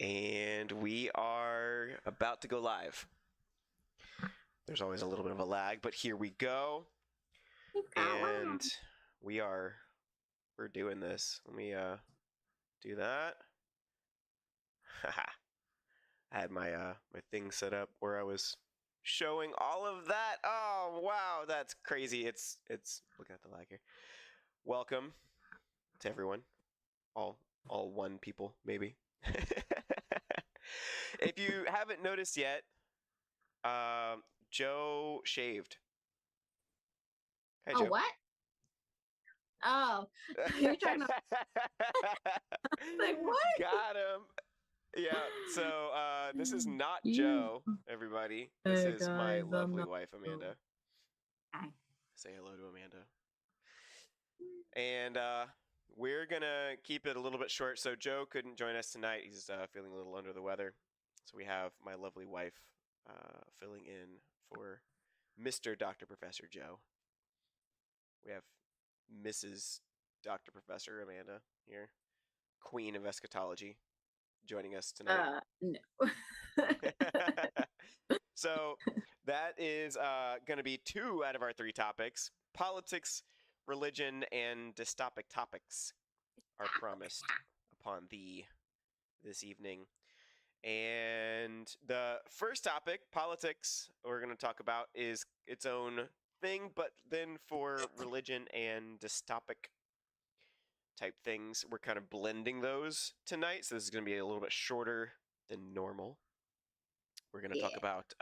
And we are about to go live. There's always a little bit of a lag, but here we go. And we're doing this. Let me do that. I had my my thing set up where I was showing all of that. Oh wow, that's crazy. It's looking at the lag here. Welcome to everyone. All one people, maybe. If you haven't noticed yet, Joe shaved. Hi, Joe. Oh, what? Oh, you're talking about like what? Got him. Yeah. So this is not Joe, everybody. This is my lovely wife, Amanda. Hi. Say hello to Amanda. And we're gonna keep it a little bit short. So Joe couldn't join us tonight. He's feeling a little under the weather. So we have my lovely wife filling in for Mr. Dr. Professor Joe. We have Mrs. Dr. Professor Amanda here, Queen of Eschatology, joining us tonight. No. So that is going to be 2 out of our 3 topics. Politics, religion, and dystopic topics are promised upon thee this evening. And the first topic, politics, we're going to talk about is its own thing, but then for religion and dystopic type things, we're kind of blending those tonight. So this is going to be a little bit shorter than normal. We're going to talk about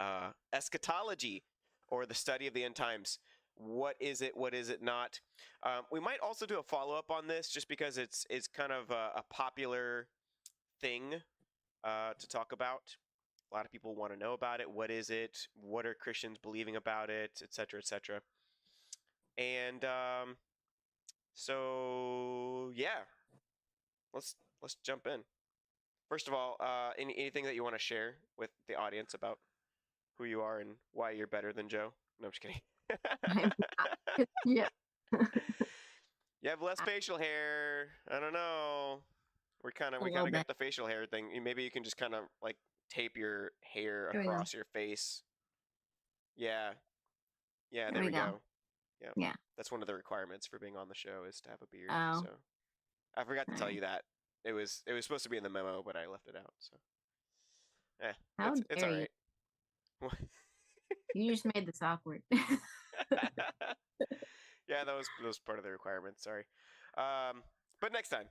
eschatology, or the study of the end times. What is it? What is it not? We might also do a follow-up on this, just because it's kind of a popular thing to talk about. A lot of people want to know about it. What is it? What are Christians believing about it? Etc. Etc. And so yeah, let's jump in. First of all, anything that you want to share with the audience about who you are and why you're better than Joe? No, I'm just kidding. I'm not. Yeah. You have less facial hair. I don't know. We kind of got the facial hair thing. Maybe you can just kind of like tape your hair across your face. Yeah. Yeah, there we go. Yeah. That's one of the requirements for being on the show, is to have a beard. Oh. So I forgot to tell you that. It was supposed to be in the memo, but I left it out. So it's all right. You just made this awkward. Yeah, that was part of the requirement. Sorry. But next time,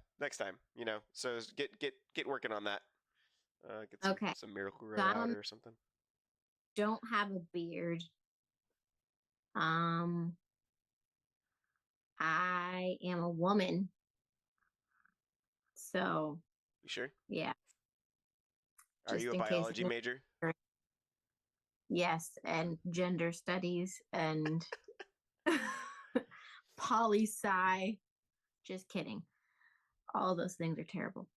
So get working on that. Get some Miracle Grow out or something. Don't have a beard. I am a woman. So. You sure? Yeah. Are you a biology major? Yes, and gender studies and poli-sci. Just kidding. All those things are terrible.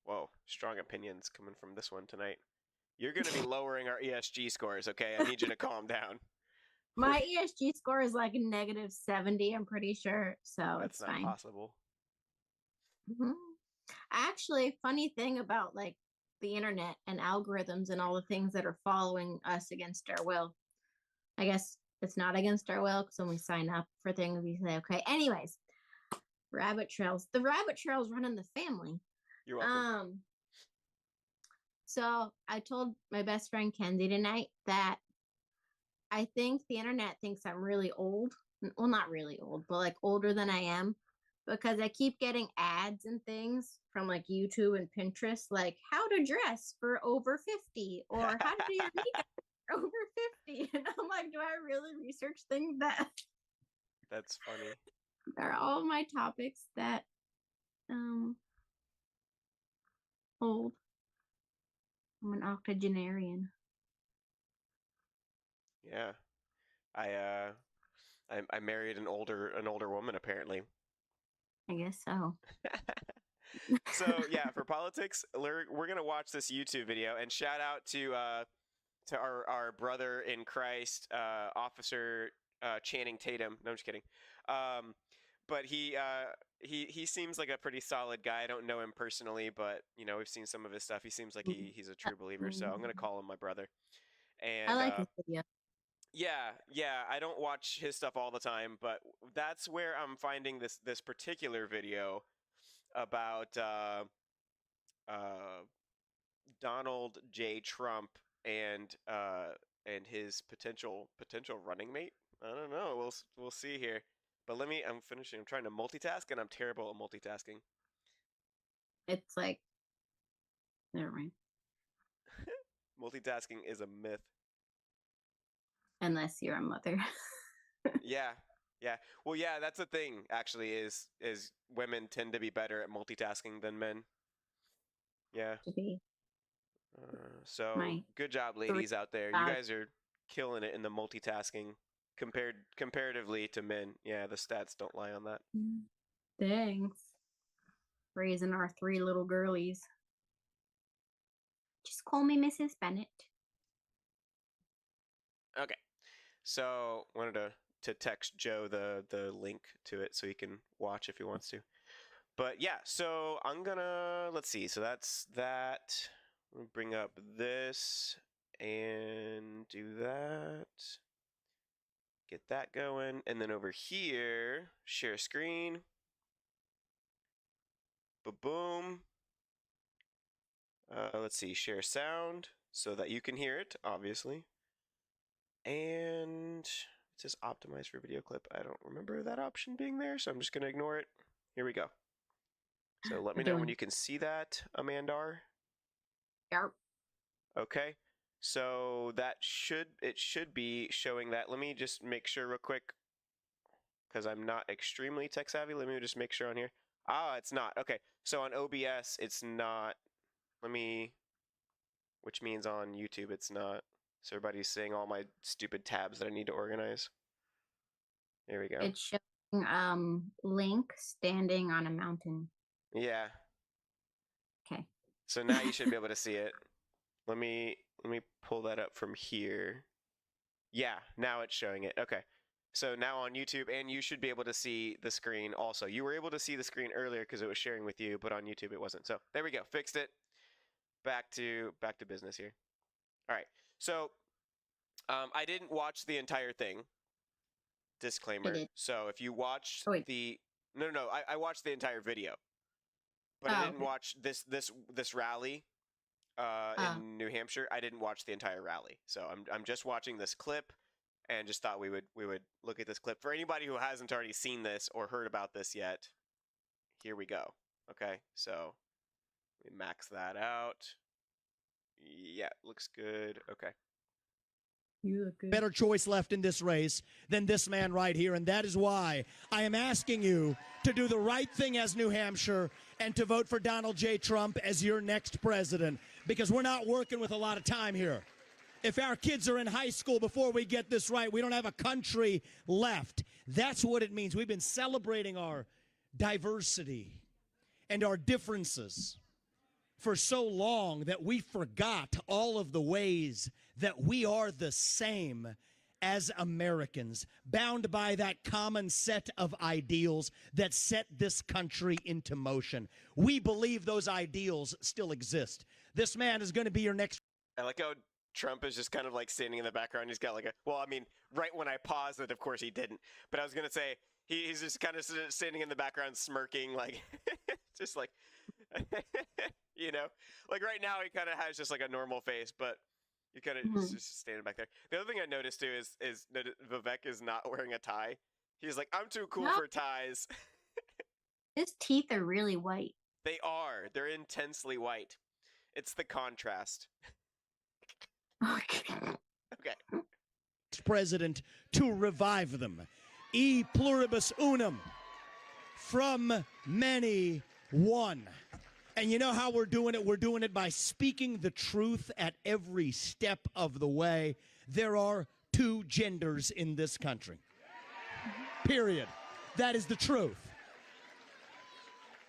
Whoa, strong opinions coming from this one tonight. You're going to be lowering our ESG scores, okay? I need you to calm down. My ESG score is like -70, I'm pretty sure. So that's it's fine. Not possible. Mm-hmm. Actually, funny thing about like the internet and algorithms and all the things that are following us against our will. I guess it's not against our will, because when we sign up for things, we say, okay. Anyways, rabbit trails. The rabbit trails run in the family. You're welcome. So I told my best friend Kenzie tonight that I think the internet thinks I'm really old. Well, not really old, but like older than I am, because I keep getting ads and things from like YouTube and Pinterest, like how to dress for over 50 or how to do your makeup for over 50. And I'm like, do I really research things that? That's funny. They're all my topics that old. I'm an octogenarian. Yeah. I married an older woman, apparently. I guess so. So yeah, for politics, we're gonna watch this YouTube video, and shout out to our brother in Christ, Officer Channing Tatum. No, I'm just kidding. but he seems like a pretty solid guy. I don't know him personally, but we've seen some of his stuff. He seems like he's a true believer. So I'm gonna call him my brother. I And like his video. yeah, I don't watch his stuff all the time, but that's where I'm finding this particular video about Donald J. Trump and his potential running mate. I don't know. We'll see here. But I'm finishing. I'm trying to multitask, and I'm terrible at multitasking. It's like, never mind. Multitasking is a myth. Unless you're a mother. Yeah. Well, yeah, that's the thing. Actually, is women tend to be better at multitasking than men. Yeah. To be So my good job, ladies out there. You guys are killing it in the multitasking comparatively to men. Yeah, the stats don't lie on that. Thanks. Raising our 3 little girlies. Just call me Mrs. Bennett. Okay. So wanted to text Joe the link to it so he can watch if he wants to. But yeah, so I'm gonna let's see. So that's that. We'll bring up this and do that. Get that going, and then over here, share screen. Boom. Let's see, share sound so that you can hear it, obviously. And it says optimize for video clip. I don't remember that option being there, so I'm just gonna ignore it. Here we go. So let me know when you can see that, Amandar. Yep. Okay. So it should be showing that. Let me just make sure real quick, because I'm not extremely tech savvy. Let me just make sure on here. It's not. Okay. So on OBS, it's not. Which means on YouTube, it's not. So everybody's seeing all my stupid tabs that I need to organize. There we go. It's showing Link standing on a mountain. Yeah. Okay. So now you should be able to see it. Let me pull that up from here. Yeah, now it's showing it. Okay. So now on YouTube, and you should be able to see the screen also. You were able to see the screen earlier because it was sharing with you, but on YouTube it wasn't. So there we go. Fixed it. Back to business here. All right. So I didn't watch the entire thing. Disclaimer. So if you watched no, I watched the entire video, but I didn't watch this rally in New Hampshire. I didn't watch the entire rally, so I'm just watching this clip, and just thought we would look at this clip for anybody who hasn't already seen this or heard about this yet. Here we go. Okay, so we max that out. Yeah, looks good. Okay. You look good. Better choice left in this race than this man right here, and that is why I am asking you to do the right thing as New Hampshire and to vote for Donald J. Trump as your next president, because we're not working with a lot of time here. If our kids are in high school before we get this right, we don't have a country left. That's what it means. We've been celebrating our diversity and our differences for so long that we forgot all of the ways that we are the same as Americans, bound by that common set of ideals that set this country into motion. We believe those ideals still exist. This man is going to be your next. I like how Trump is just kind of like standing in the background. He's got like right when I paused it, of course he didn't. But I was going to say, he's just kind of standing in the background smirking, like, just like, like right now he kind of has just like a normal face, but he kind of just standing back there. The other thing I noticed too is that Vivek is not wearing a tie. He's like, I'm too cool for ties. His teeth are really white. They are. They're intensely white. It's the contrast. Okay. President to revive them. E pluribus unum. From many, one. And you know how we're doing it? We're doing it by speaking the truth at every step of the way. There are 2 genders in this country. Period. That is the truth.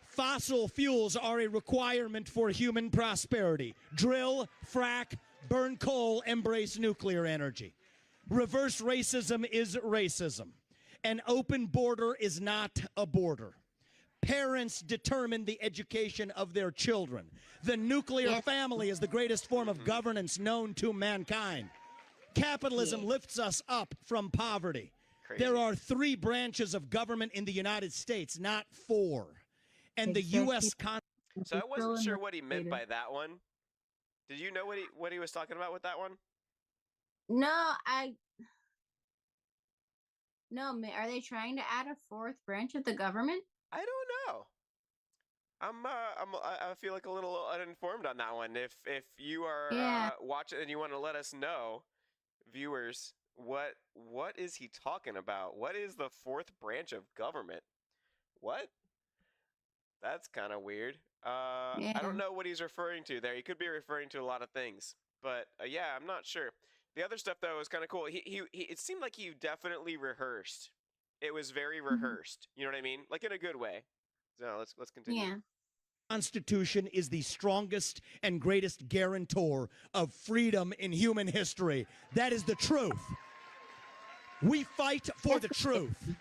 Fossil fuels are a requirement for human prosperity. Drill, frack, burn coal, embrace nuclear energy. Reverse racism is racism. An open border is not a border. Parents determine the education of their children. The nuclear Yes. family is the greatest form of governance known to mankind. Capitalism Yes. lifts us up from poverty. Crazy. There are 3 branches of government in the United States, not 4. And the Exactly. U.S. So I wasn't Control sure and what he meant later. by that one. Did you know what he was talking about with that one? No, are they trying to add a 4th branch of the government? I don't know. I feel like a little uninformed on that one. If you are Yeah. watching and you want to let us know, viewers, what is he talking about? What is the 4th branch of government? What? That's kind of weird. I Yeah. don't know what he's referring to there. He could be referring to a lot of things, but yeah, I'm not sure. The other stuff though was kind of cool. He it seemed like he definitely rehearsed. It was very rehearsed. You know what I mean? Like in a good way. So let's continue. Yeah. Constitution is the strongest and greatest guarantor of freedom in human history. That is the truth. We fight for the truth.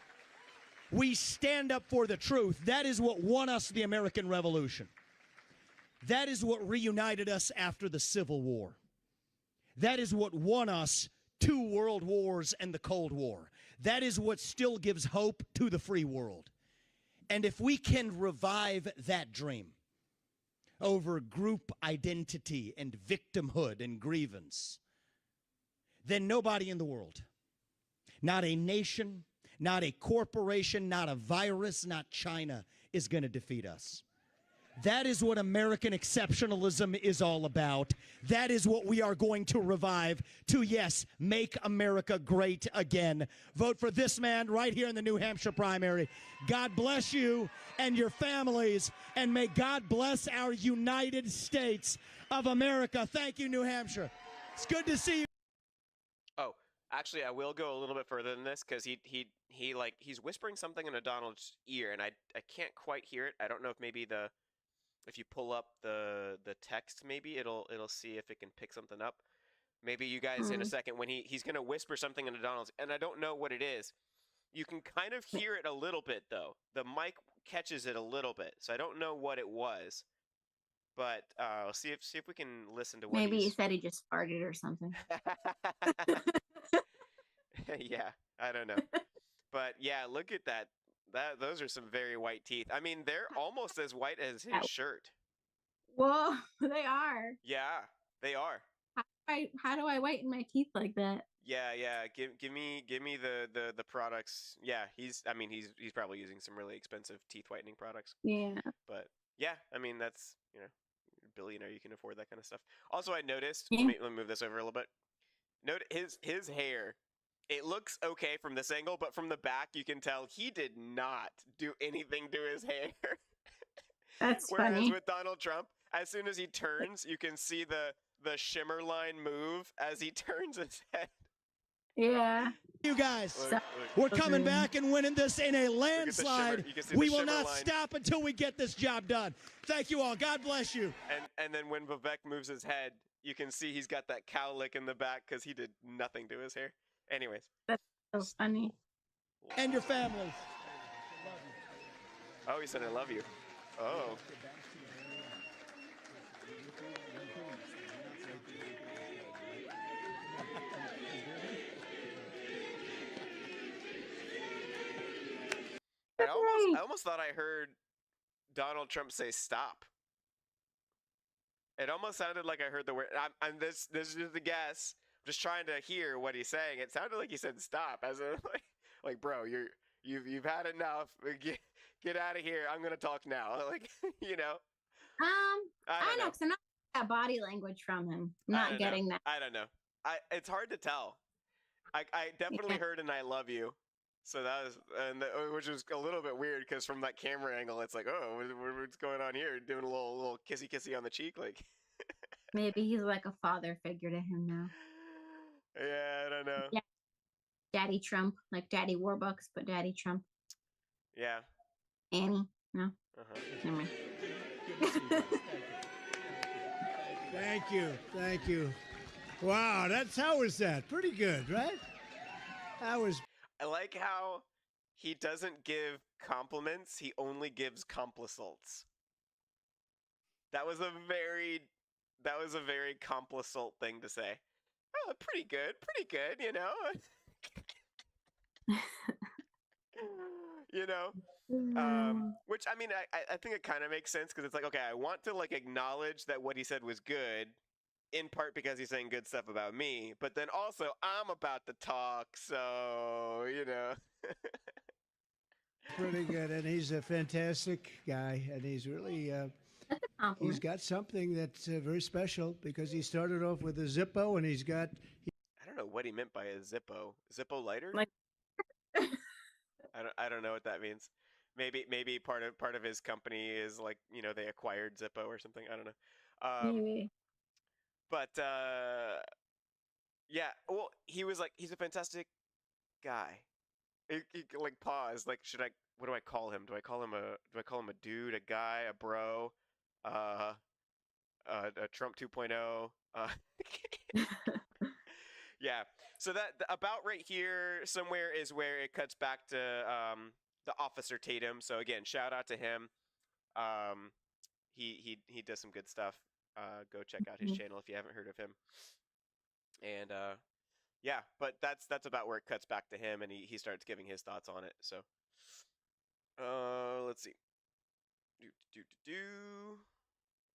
We stand up for the truth. That is what won us the American Revolution. That is what reunited us after the Civil War. That is what won us 2 world wars and the Cold War. That is what still gives hope to the free world. And if we can revive that dream over group identity and victimhood and grievance, then nobody in the world, not a nation, not a corporation, not a virus, not China, is going to defeat us. That is what American exceptionalism is all about. That is what we are going to revive to, yes, make America great again. Vote for this man right here in the New Hampshire primary. God bless you and your families, and may God bless our United States of America. Thank you, New Hampshire. It's good to see you. Oh, actually, I will go a little bit further than this because he's whispering something into Donald's ear, and I can't quite hear it. I don't know if maybe if you pull up the text, maybe it'll see if it can pick something up. Maybe you guys in a second when he's gonna whisper something into Donald's, and I don't know what it is. You can kind of hear it a little bit though. The mic catches it a little bit, so I don't know what it was. But see if we can listen to what Maybe he he's... said he just farted or something. Yeah, I don't know. But yeah, look at that. Those are some very white teeth. I mean, they're almost as white as his shirt. Whoa, they are. Yeah, they are. How do I whiten my teeth like that? Yeah. Give me the products. Yeah, he's probably using some really expensive teeth whitening products. Yeah. But yeah, I mean that's, you're a billionaire, you can afford that kind of stuff. Also, I noticed. Yeah. Let me move this over a little bit. Note his hair. It looks okay from this angle, but from the back, you can tell he did not do anything to his hair. That's Whereas funny. with Donald Trump, as soon as he turns, you can see the shimmer line move as he turns his head. Yeah. You guys, Look. we're coming back and winning this in a landslide. You can see We the will shimmer not line. stop until we get this job done. Thank you all. God bless you. And then when Vivek moves his head, you can see he's got that cowlick in the back because he did nothing to his hair. Anyways. So funny. And your families. Oh, he said, I love you. Oh. I almost thought I heard Donald Trump say stop. It almost sounded like I heard the word. This is just a guess. I'm just trying to hear what he's saying. It sounded like he said stop, as in like bro, you've had enough. Get out of here. I'm gonna talk now. Like, you know. I know, because I'm not getting that body language from him. I'm not getting that. I don't know. It's hard to tell. I definitely heard an I love you. So that was, which was a little bit weird because from that camera angle, it's like, oh, what's going on here? Doing a little kissy on the cheek, like. Maybe he's like a father figure to him now. Yeah, I don't know. Yeah. Daddy Trump, like Daddy Warbucks, but Daddy Trump. Yeah. Annie, no. Uh-huh. Never mind. Thank you. Wow, how was that? Pretty good, right? That was. I like how He doesn't give compliments. He only gives complissults. That was a very complisult thing to say. Oh, pretty good, you know. you know, which I mean, I think it kind of makes sense because it's like, okay, I want to like acknowledge that what he said was good, in part because he's saying good stuff about me, but then also I'm about to talk, so you know. Pretty good, and he's a fantastic guy, and he's really That's a he's compliment. got something that's very special because he started off with a Zippo, and he's got I don't know what he meant by a Zippo lighter. Like- I don't know what that means. Maybe part of his company is like, you know, they acquired Zippo or something. I don't know. Maybe. But yeah. Well, he was like, he's a fantastic guy. He like paused. Like, should I? What do I call him? Do I call him a dude, a guy, a bro, a Trump 2.0? Yeah. So about right here somewhere is where it cuts back to the Officer Tatum. So again, shout out to him. Um, he does some good stuff. Go check out his channel if you haven't heard of him. And yeah, but that's about where it cuts back to him, and he starts giving his thoughts on it. So let's see.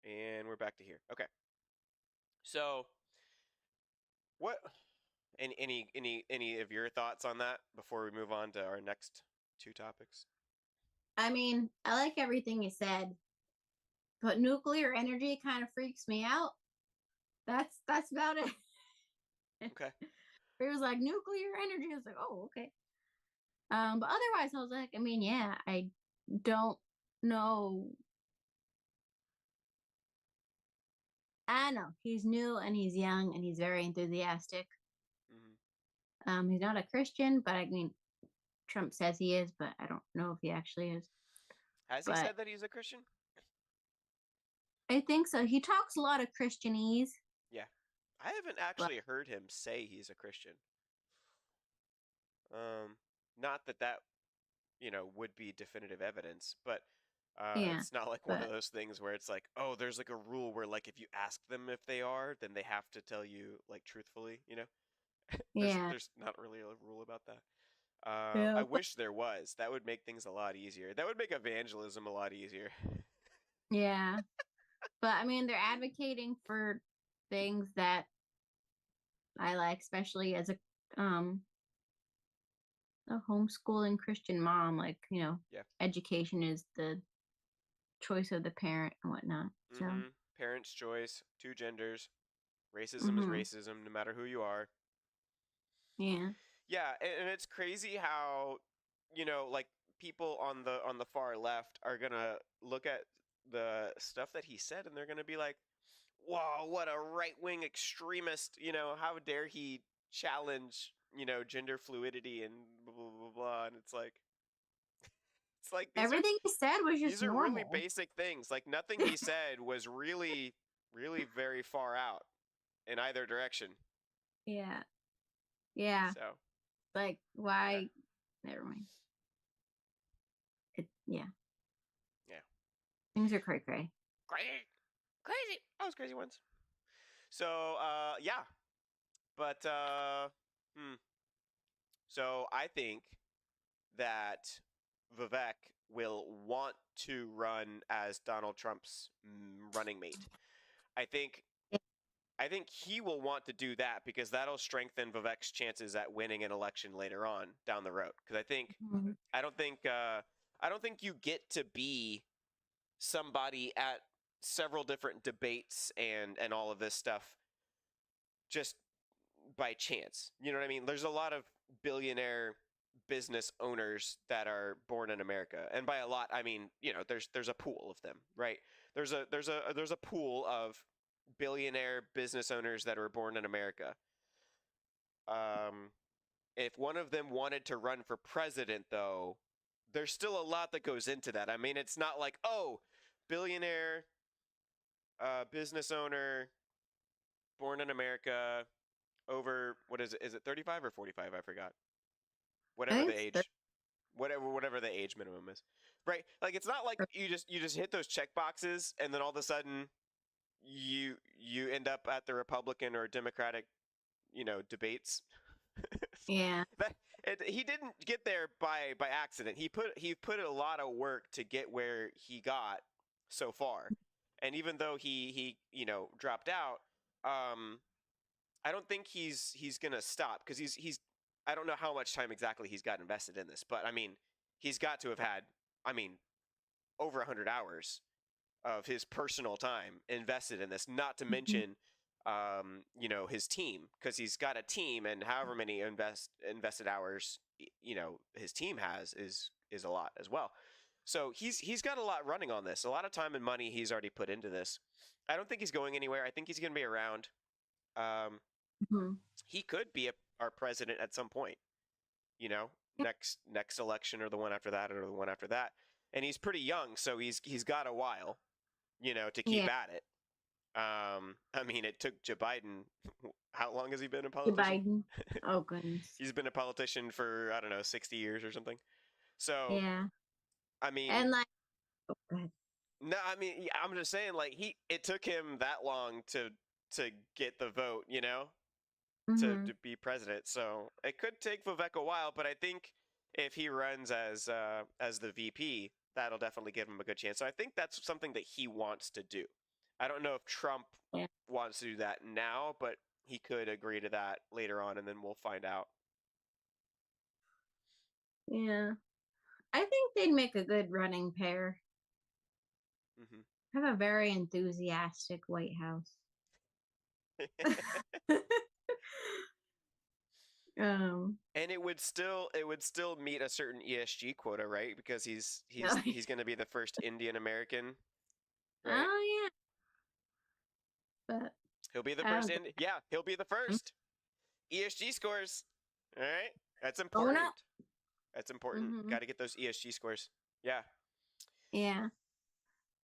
And we're back to here. Okay. So what? Any of your thoughts on that before we move on to our next two topics? I mean, I like everything you said, but nuclear energy kind of freaks me out. That's about it. Okay. It was like nuclear energy. I was like, oh, okay. But otherwise, I was like, I mean, yeah, I don't know. I know he's new and he's young and he's very enthusiastic. Mm-hmm. He's not a Christian, but I mean, Trump says he is, but I don't know if he actually is. Has he But said that he's a Christian? I think so. He talks a lot of Christianese. Yeah. I haven't actually heard him say he's a Christian. Not that you know would be definitive evidence, but Yeah, it's not like one of but those things where it's like, oh, there's like a rule where like if you ask them if they are, then they have to tell you like truthfully, you know. yeah, There's not really a rule about that. yeah, I wish there was. That would make things a lot easier. That would make evangelism a lot easier. yeah. But I mean, they're advocating for things that I like, especially as a homeschooling Christian mom. Like, you know, Yeah. education is the choice of the parent and whatnot. So, Mm-hmm. Parents' choice, two genders. Racism is mm-hmm. racism, no matter who you are. Yeah. Yeah, and it's crazy how, you know, like people on the far left are gonna look at the stuff that he said and they're gonna be like, "Whoa, what a right wing extremist! You know, how dare he challenge, you know, gender fluidity and blah blah blah blah." And it's like Everything he said was just these are really normal. basic things. Like nothing he said was really very far out in either direction. Yeah. Yeah. So Like, why? Never mind. Yeah. yeah. Things are cray cray. Crazy. That was crazy ones. So yeah, but so I think that Vivek will want to run as Donald Trump's running mate. I think he will want to do that because that'll strengthen Vivek's chances at winning an election later on down the road. Because Mhm. I don't think you get to be somebody at several different debates and all of this stuff just by chance. You know what I mean? There's a lot of billionaire business owners that are born in America, and by a lot I mean, you know, there's a pool of them, right? There's a pool of billionaire business owners that are born in America. If one of them wanted to run for president, though, there's still a lot that goes into that. I mean, it's not like, oh, billionaire business owner born in America over, what is it? Is it 35 or 45? I forgot. I Whatever think the it's age. whatever the age minimum is, right? Like it's not like you just hit those check boxes and then all of a sudden you end up at the Republican or Democratic, debates. Yeah. He didn't get there by accident. He put a lot of work to get where he got so far, and even though he dropped out, I don't think he's gonna stop because he's I don't know how much time exactly he's got invested in this, but I mean he's got to have had over 100 hours of his personal time invested in this, not to mention his team, because he's got a team, and however many invested hours his team has is a lot as well. So he's got a lot running on this, a lot of time and money he's already put into this. I don't think he's going anywhere. I think he's going to be around. Mhm. He could be our president at some point, next election or the one after that or the one after that. And he's pretty young, so he's got a while, to keep Yeah. at it. It took Joe Biden. How long has he been a Joe politician? Biden. Oh goodness. He's been a politician for, I don't know, 60 years or something. So, Yeah. I mean, And like, oh, go ahead. no, I'm just saying, like, it took him that long to get the vote, Mhm. to be president. So it could take Vivek a while, but I think if he runs as the VP, that'll definitely give him a good chance. So I think that's something that he wants to do. I don't know if Trump Yeah. wants to do that now, but he could agree to that later on, and then we'll find out. Yeah. I think they'd make a good running pair. Hmm Have a very enthusiastic White House. um. And it would still meet a certain ESG quota, right? Because he's Oh, he's going to be the first Indian American, right? oh yeah. But He'll be the I first. don't Yeah, he'll be the first. ESG scores. All right, that's going important. up. That's important. Mhm. Got to get those ESG scores. Yeah. Yeah.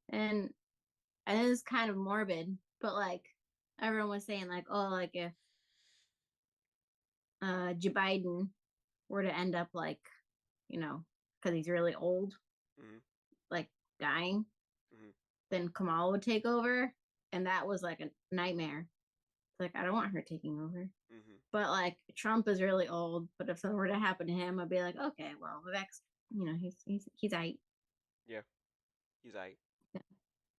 And I know it's kind of morbid, but like everyone was saying, like, oh, like if Joe Biden were to end up like, because he's really old, hmm like dying, hmm then Kamala would take over, and that was like a nightmare. Like I don't want her taking over. hmm But like Trump is really old. But if something were to happen to him, I'd be like, okay, well, Vivek's, he's aight. Yeah. He's like.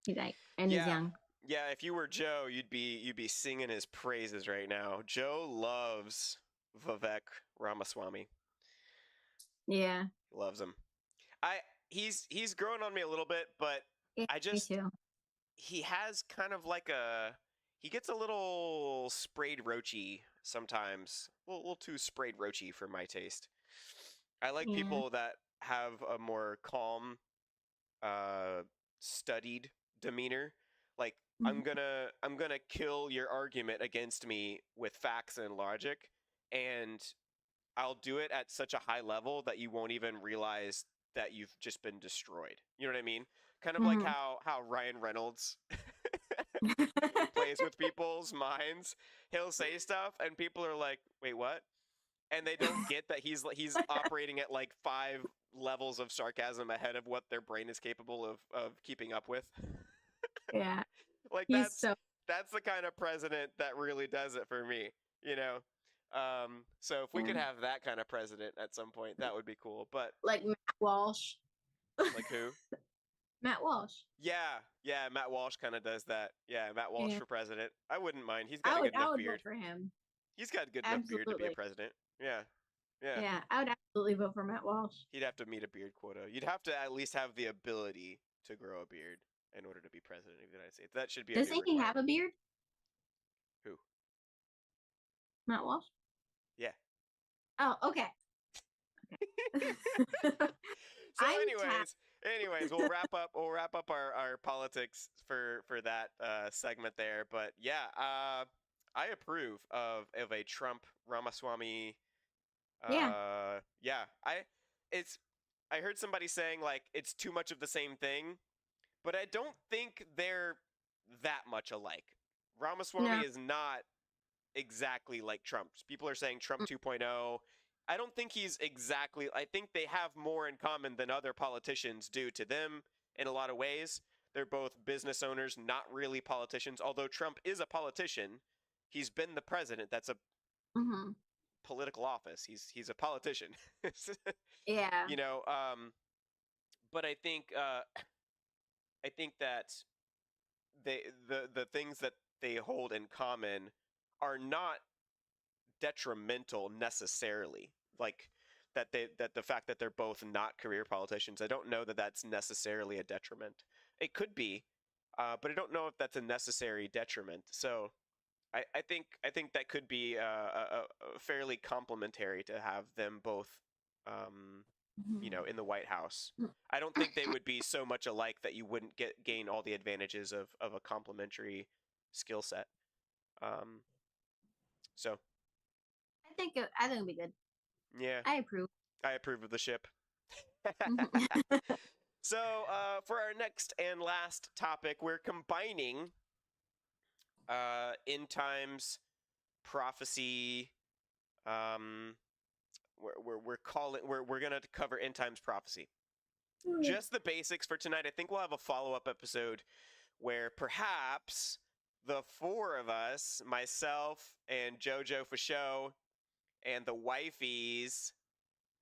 He's aight, and he's Yeah. young. Yeah. If you were Joe, you'd be singing his praises right now. Joe loves Vivek Ramaswamy. Yeah, Loves him. He's grown on me a little bit, but yeah, I me just too. he has kind of like he gets a little sprayed roachy sometimes, a little too sprayed roachy for my taste. I like Yeah, people that have a more calm, uh, studied demeanor. Like mhm. I'm gonna kill your argument against me with facts and logic, and I'll do it at such a high level that you won't even realize that you've just been destroyed. You know what I mean? Kind of like Mhm. how Ryan Reynolds plays with people's minds. He'll say stuff and people are like, "Wait, what?" And they don't get that he's operating at like 5 levels of sarcasm ahead of what their brain is capable of keeping up with. Yeah, Like he's so that's the kind of president that really does it for me, you know. So if we yeah. could have that kind of president at some point, that would be cool. But Like Matt Walsh. like who? Matt Walsh. Yeah, Matt Walsh kind of does that. Yeah, Matt Walsh Yeah, for president. I wouldn't mind. He's got a good I enough would vote beard. for him. He's got a good enough beard to be a Absolutely. president. Yeah, yeah. Yeah, I would absolutely vote for Matt Walsh. He'd have to meet a beard quota. You'd have to at least have the ability to grow a beard in order to be president of the United States. That should be a new Doesn't he have requirement. a beard? Who? Matt Walsh. Yeah. Oh, okay. So, I'm anyways, we'll wrap up. We'll wrap up our politics for that segment there. But yeah, I approve of a Trump Ramaswamy. Yeah. Yeah, it's I heard somebody saying like it's too much of the same thing, but I don't think they're that much alike. Ramaswamy No. is not exactly like Trump. People are saying Trump 2.0. I don't think he's exactly. I think they have more in common than other politicians do. To them, in a lot of ways, they're both business owners, not really politicians. Although Trump is a politician, he's been the president. That's a Hmm. political office. He's a politician. Yeah. you know. But I think that the things that they hold in common are not detrimental necessarily. Like that the fact that they're both not career politicians, I don't know that that's necessarily a detriment. It could be, but I don't know if that's a necessary detriment. So I think that could be fairly complementary to have them both, in the White House. I don't think they would be so much alike that you wouldn't gain all the advantages of a complementary skill set. So I think it'll be good. yeah, I approve. I approve of the ship. Mhm. So for our next and last topic, we're combining end times prophecy. We're gonna cover end times prophecy. Just the basics for tonight. I think we'll have a follow-up episode where perhaps the four of us, myself and JoJo for show, and the wifeys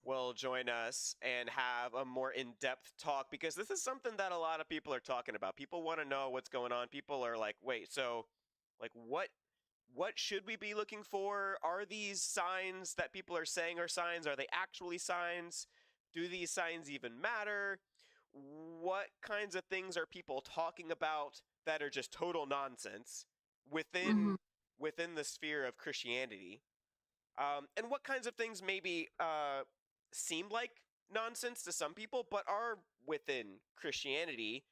will join us and have a more in-depth talk, because this is something that a lot of people are talking about. People want to know what's going on. People are like, wait, so like what should we be looking for? Are these signs that people are saying are signs? Are they actually signs? Do these signs even matter? What kinds of things are people talking about that are just total nonsense within Mhm. within the sphere of Christianity? And what kinds of things maybe seem like nonsense to some people, but are within Christianity,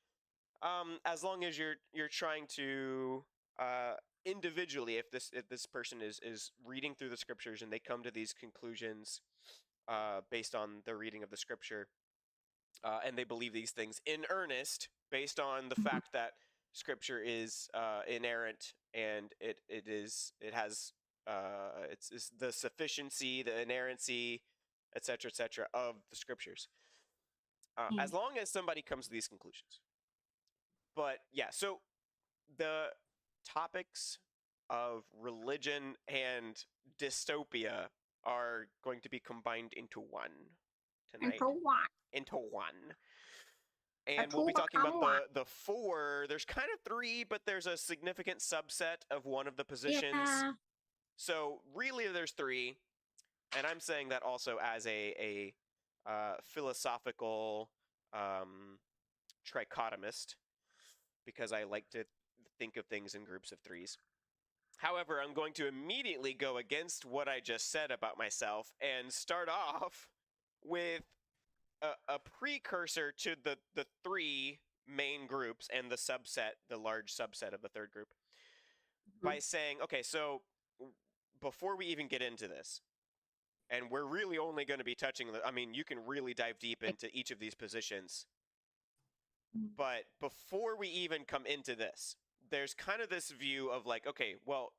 as long as you're trying to individually, if this person is reading through the scriptures and they come to these conclusions based on the reading of the scripture, and they believe these things in earnest based on the Mhm. fact that scripture is inerrant, and it has it's the sufficiency, the inerrancy, etc., of the scriptures. Yeah. As long as somebody comes to these conclusions. But yeah, so the topics of religion and dystopia are going to be combined into one And tonight. for what? Into one. A And we'll be tool talking come about on. the four. There's kind of three, but there's a significant subset of one of the positions. Yeah. So really, there's three, and I'm saying that also as a philosophical trichotomist, because I like to think of things in groups of threes. However, I'm going to immediately go against what I just said about myself and start off with a precursor to the three main groups and the large subset of the third group, by saying, okay, so before we even get into this, and we're really only going to be touching I mean, you can really dive deep into each of these positions, but before we even come into this, there's kind of this view of like, okay, well,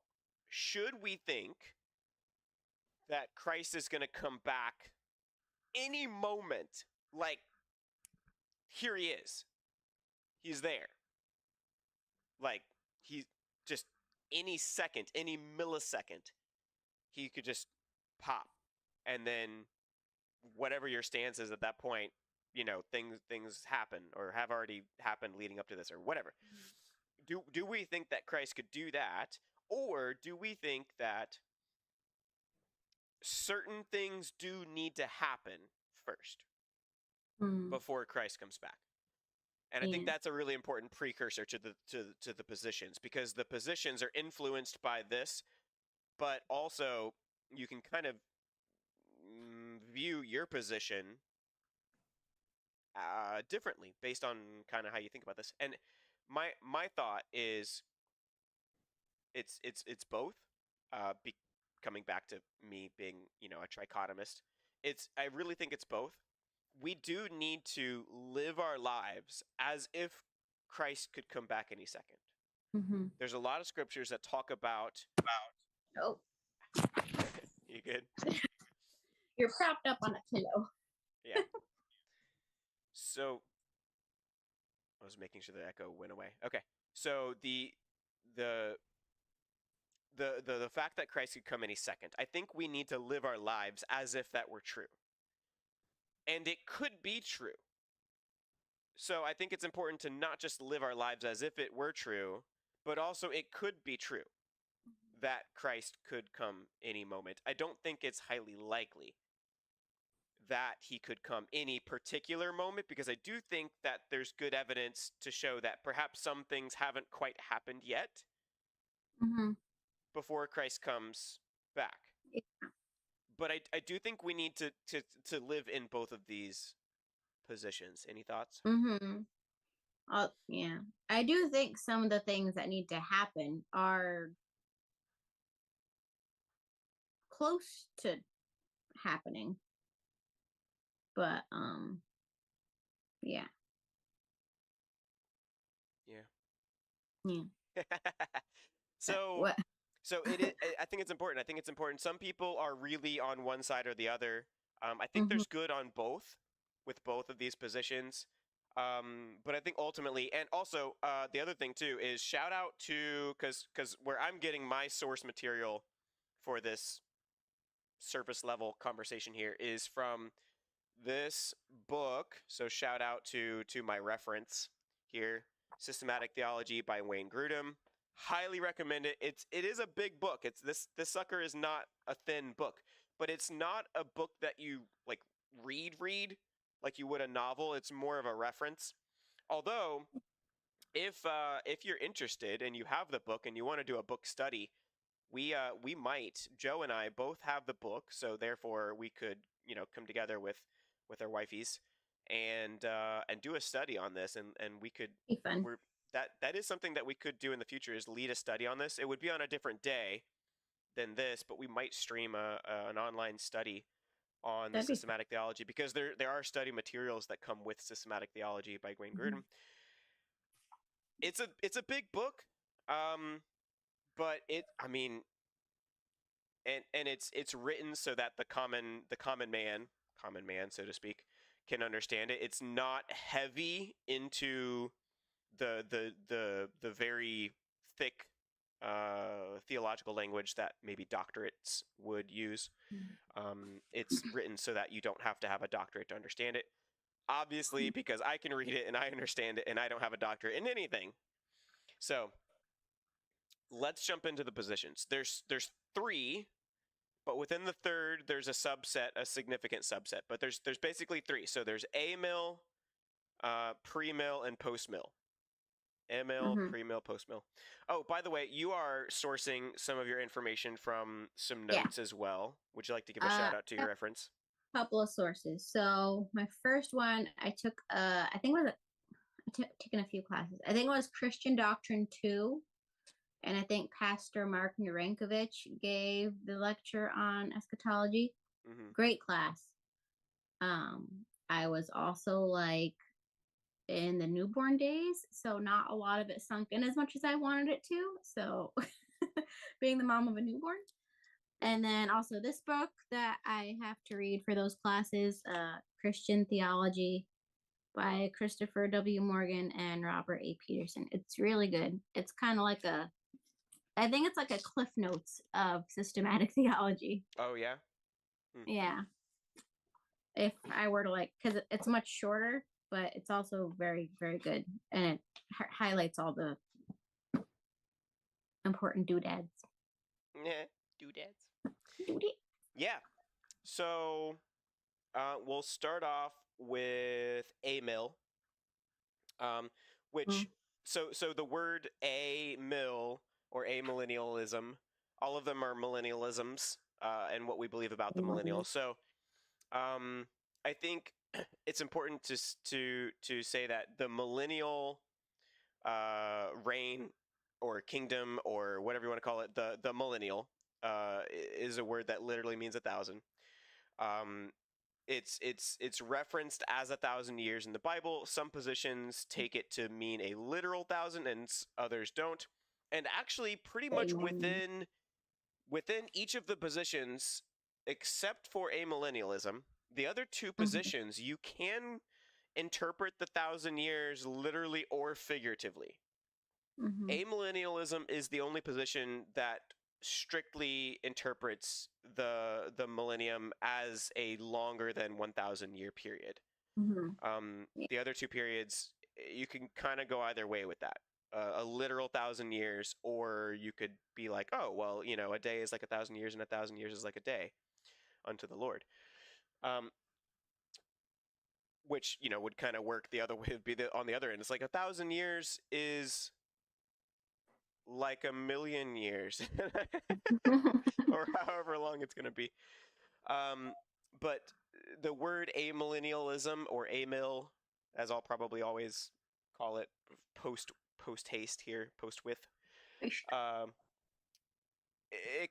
should we think that Christ is going to come back any moment? Like, here he is. He's there. Like, he's just any second, any millisecond, he could just pop. And then whatever your stance is at that point, things happen or have already happened leading up to this or whatever. Do we think that Christ could do that? Or do we think that certain things do need to happen first Mm. before Christ comes back? And I think Yeah. that's a really important precursor to the positions, because the positions are influenced by this, but also you can kind of view your position differently based on kind of how you think about this. And my thought is it's both. Coming back to me being a trichotomist, I really think it's both. We do need to live our lives as if Christ could come back any second. Mhm. There's a lot of scriptures that talk about. Oh. You good? You're propped up on a pillow. Yeah. So I was making sure the echo went away. Okay. So the the fact that Christ could come any second, I think we need to live our lives as if that were true. And it could be true. So I think it's important to not just live our lives as if it were true, but also it could be true that Christ could come any moment. I don't think it's highly likely that he could come any particular moment, because I do think that there's good evidence to show that perhaps some things haven't quite happened yet Mm-hmm. before Christ comes back. Yeah. But I do think we need to live in both of these positions. Any thoughts? Mm-hmm. Yeah. I do think some of the things that need to happen are close to happening. But yeah. Yeah. Yeah. So What? so it is, I think it's important. I think it's important. Some people are really on one side or the other. I think Mm-hmm. there's good on both with both of these positions. But I think ultimately, and also the other thing too is shout out to, because where I'm getting my source material for this surface level conversation here is from this book. So shout out to my reference here, Systematic Theology by Wayne Grudem. Highly recommend it. It is a big book. It's this sucker is not a thin book, but it's not a book that you like read like you would a novel. It's more of a reference. Although if you're interested and you have the book and you want to do a book study, we might, Joe and I both have the book, so therefore we could, come together with our wifeys and do a study on this, and we could Be fun. that is something that we could do in the future, is lead a study on this. It would be on a different day than this, but we might stream an online study on the That'd be fun. systematic theology, because there are study materials that come with Systematic Theology by Wayne Mm-hmm. Grudem. It's a big book, but and it's written so that the common man, so to speak, can understand it. It's not heavy into the very thick theological language that maybe doctorates would use. It's written so that you don't have to have a doctorate to understand it. Obviously, because I can read it and I understand it, and I don't have a doctorate in anything. So let's jump into the positions. There's three. But within the third, there's a subset, a significant subset. But there's basically three. So there's A-mill, pre-mill, and post-mill. A-mill, Mm-hmm. pre-mill, post-mill. Oh, by the way, you are sourcing some of your information from some Yeah. notes as well. Would you like to give a shout out to your reference? Couple of sources. So my first one, I took I think it was taken a few classes. I think it was Christian Doctrine 2. And I think Pastor Mark Nurankovich gave the lecture on eschatology. Mm-hmm. Great class. I was also like in the newborn days, so not a lot of it sunk in as much as I wanted it to. So being the mom of a newborn. And then also this book that I have to read for those classes, Christian Theology by Christopher W. Morgan and Robert A. Peterson. It's really good. It's kind of like I think it's like a Cliff Notes of systematic theology. Oh, yeah? Yeah. If I were to because it's much shorter, but it's also very, very good. And it highlights all the important doodads. Yeah, doodads. Yeah. So we'll start off with A-mill, which so the word A-mill or amillennialism, all of them are millennialisms, and what we believe about the millennials. So I think it's important to say that the millennial reign or kingdom, or whatever you want to call it, the millennial is a word that literally means 1,000. It's referenced as 1,000 years in the Bible. Some positions take it to mean a literal 1,000, and others don't. And actually, pretty much within each of the positions, except for amillennialism, the other two positions you can interpret the 1,000 years literally or figuratively. Amillennialism is the only position that strictly interprets the millennium as a longer than 1,000 year period. The other two periods, you can kind of go either way with that. A literal 1,000 years, or you could be like, oh, well, you know, a day is like 1,000 years, and 1,000 years is like a day unto the Lord. Which, you know, would kind of work the other way. Would be on the other end. It's like 1,000 years is like 1,000,000 years, or however long it's going to be. But the word amillennialism, or amil, as I'll probably always call it, post haste here, post with, it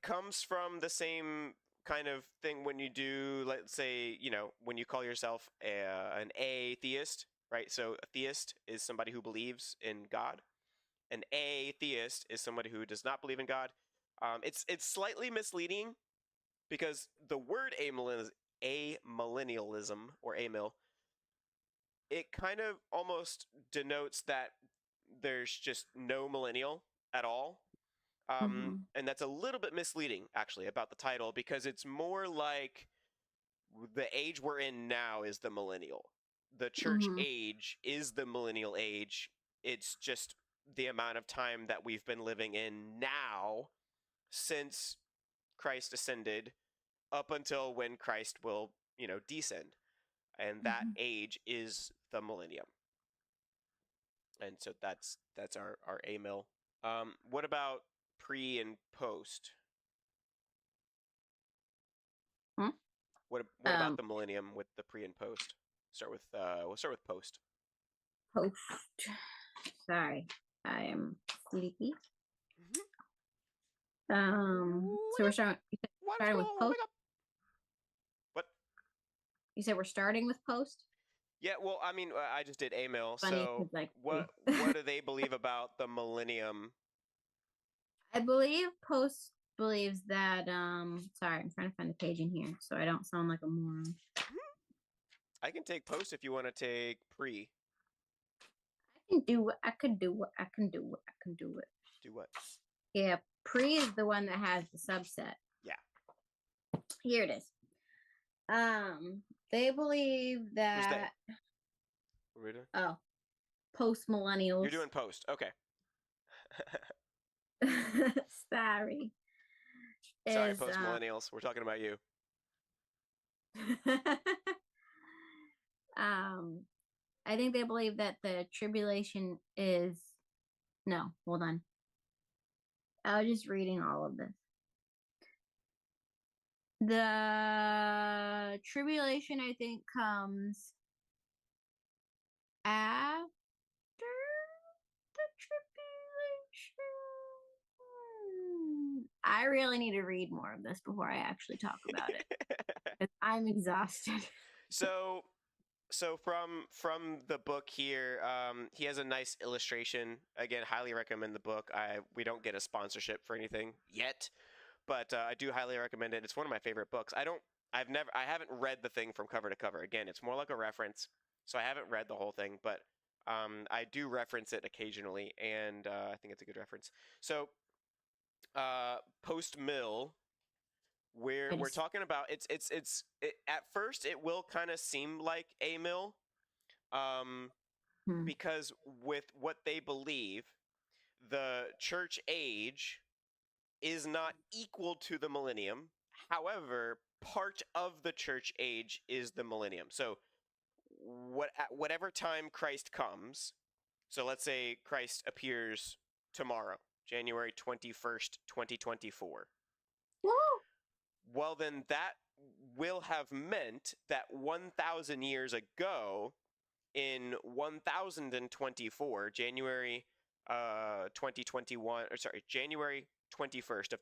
comes from the same kind of thing when you do, let's say, you know, when you call yourself an atheist, right? So a theist is somebody who believes in God. An atheist is somebody who does not believe in God. It's slightly misleading because the word amillennialism, or amil, it kind of almost denotes that there's just no millennial at all. And that's a little bit misleading, actually, about the title, because it's more like the age we're in now is the millennial. The church age is the millennial age. It's just the amount of time that we've been living in now since Christ ascended up until when Christ will, you know, descend. And that age is the millennium. And so that's our amil. What about pre and post? What about the millennium with the pre and post? We'll start with post. Post. Sorry, I am sleepy. So we're starting with post. What? You said we're starting with post? Yeah, well, I mean, I just did amil. Funny, so like, what do they believe about the millennium? I believe post believes that sorry, I'm trying to find the page in here so I don't sound like a moron. I can take post if you want to take pre. I can do it. Do what? Yeah, pre is the one that has the subset. Yeah. Here it is. They believe that. What are we doing? Oh, post millennials. You're doing post. Okay. Sorry. Sorry, post millennials. We're talking about you. I think they believe that the tribulation is. No, hold on. I was just reading all of this. The tribulation, I think, comes after the tribulation. I really need to read more of this before I actually talk about it. 'Cause I'm exhausted. So from the book here, he has a nice illustration. Again, highly recommend the book. We don't get a sponsorship for anything yet, but I do highly recommend it. It's one of my favorite books. I haven't read the thing from cover to cover. Again, it's more like a reference, so I haven't read the whole thing, but I do reference it occasionally, and I think it's a good reference. So, post mill. We're talking about at first it will kind of seem like a mill, because with what they believe, the church age is not equal to the millennium. However, part of the church age is the millennium. So at whatever time Christ comes, so let's say Christ appears tomorrow, January 21st, 2024. Woo! Well, then that will have meant that 1,000 years ago, in 1024, January 2021, or sorry, January 21st of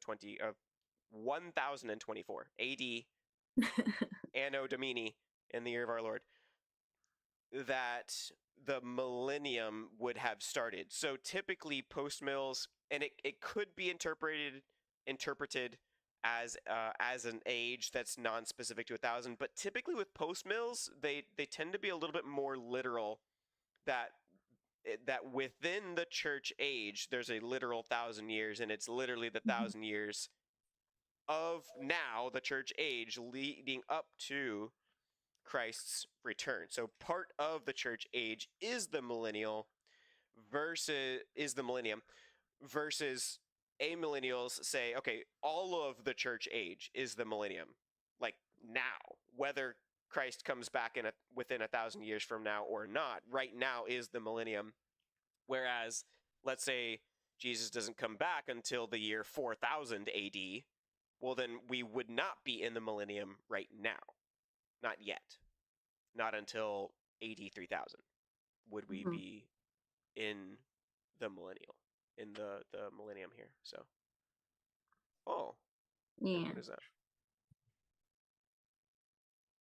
1024 AD, Anno Domini, in the year of our Lord, that the millennium would have started. So typically post mills, and it could be interpreted as an age that's non-specific to 1,000. But typically with post mills, they tend to be a little bit more literal. That within the church age, there's a literal 1,000 years, and it's literally the 1,000 years of now the church age leading up to Christ's return. So part of the church age is the millennium versus amillennials say, okay, all of the church age is the millennium, like now, whether Christ comes back within 1,000 years from now or not. Right now is the millennium, whereas let's say Jesus doesn't come back until the year 4000 AD. Well, then we would not be in the millennium right now, not yet, not until AD 3000 would we be in the millennial, in the millennium here. So, Yeah. what is that?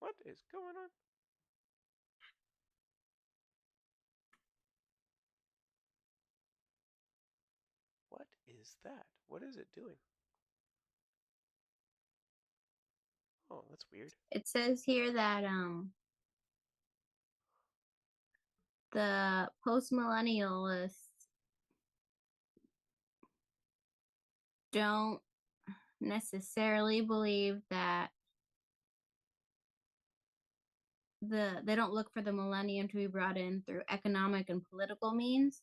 What is going on? What is that? What is it doing? Oh, that's weird. It says here that the post-millennialists don't necessarily believe that they don't look for the millennium to be brought in through economic and political means,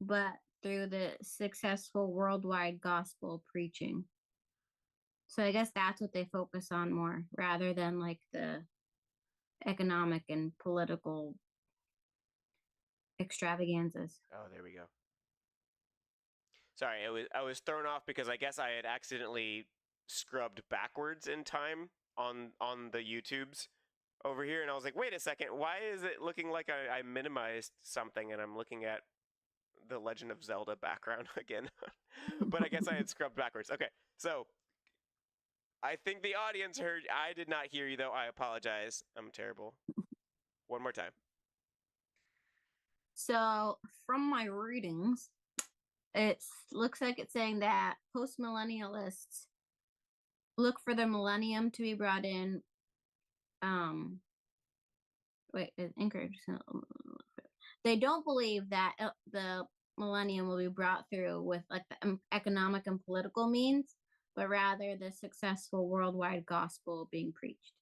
but through the successful worldwide gospel preaching. So I guess that's what they focus on more, rather than like the economic and political extravaganzas. Oh, there we go. Sorry, I was thrown off because I guess I had accidentally scrubbed backwards in time on the YouTubes over here, and I was like, wait a second, why is it looking like I minimized something and I'm looking at the Legend of Zelda background again? But I guess I had scrubbed backwards. Okay, so I think the audience heard. I did not hear you though. I apologize. I'm terrible. One more time. So from my readings, it looks like it's saying that post-millennialists look for the millennium to be brought in. They don't believe that the millennium will be brought through with like the economic and political means, but rather the successful worldwide gospel being preached.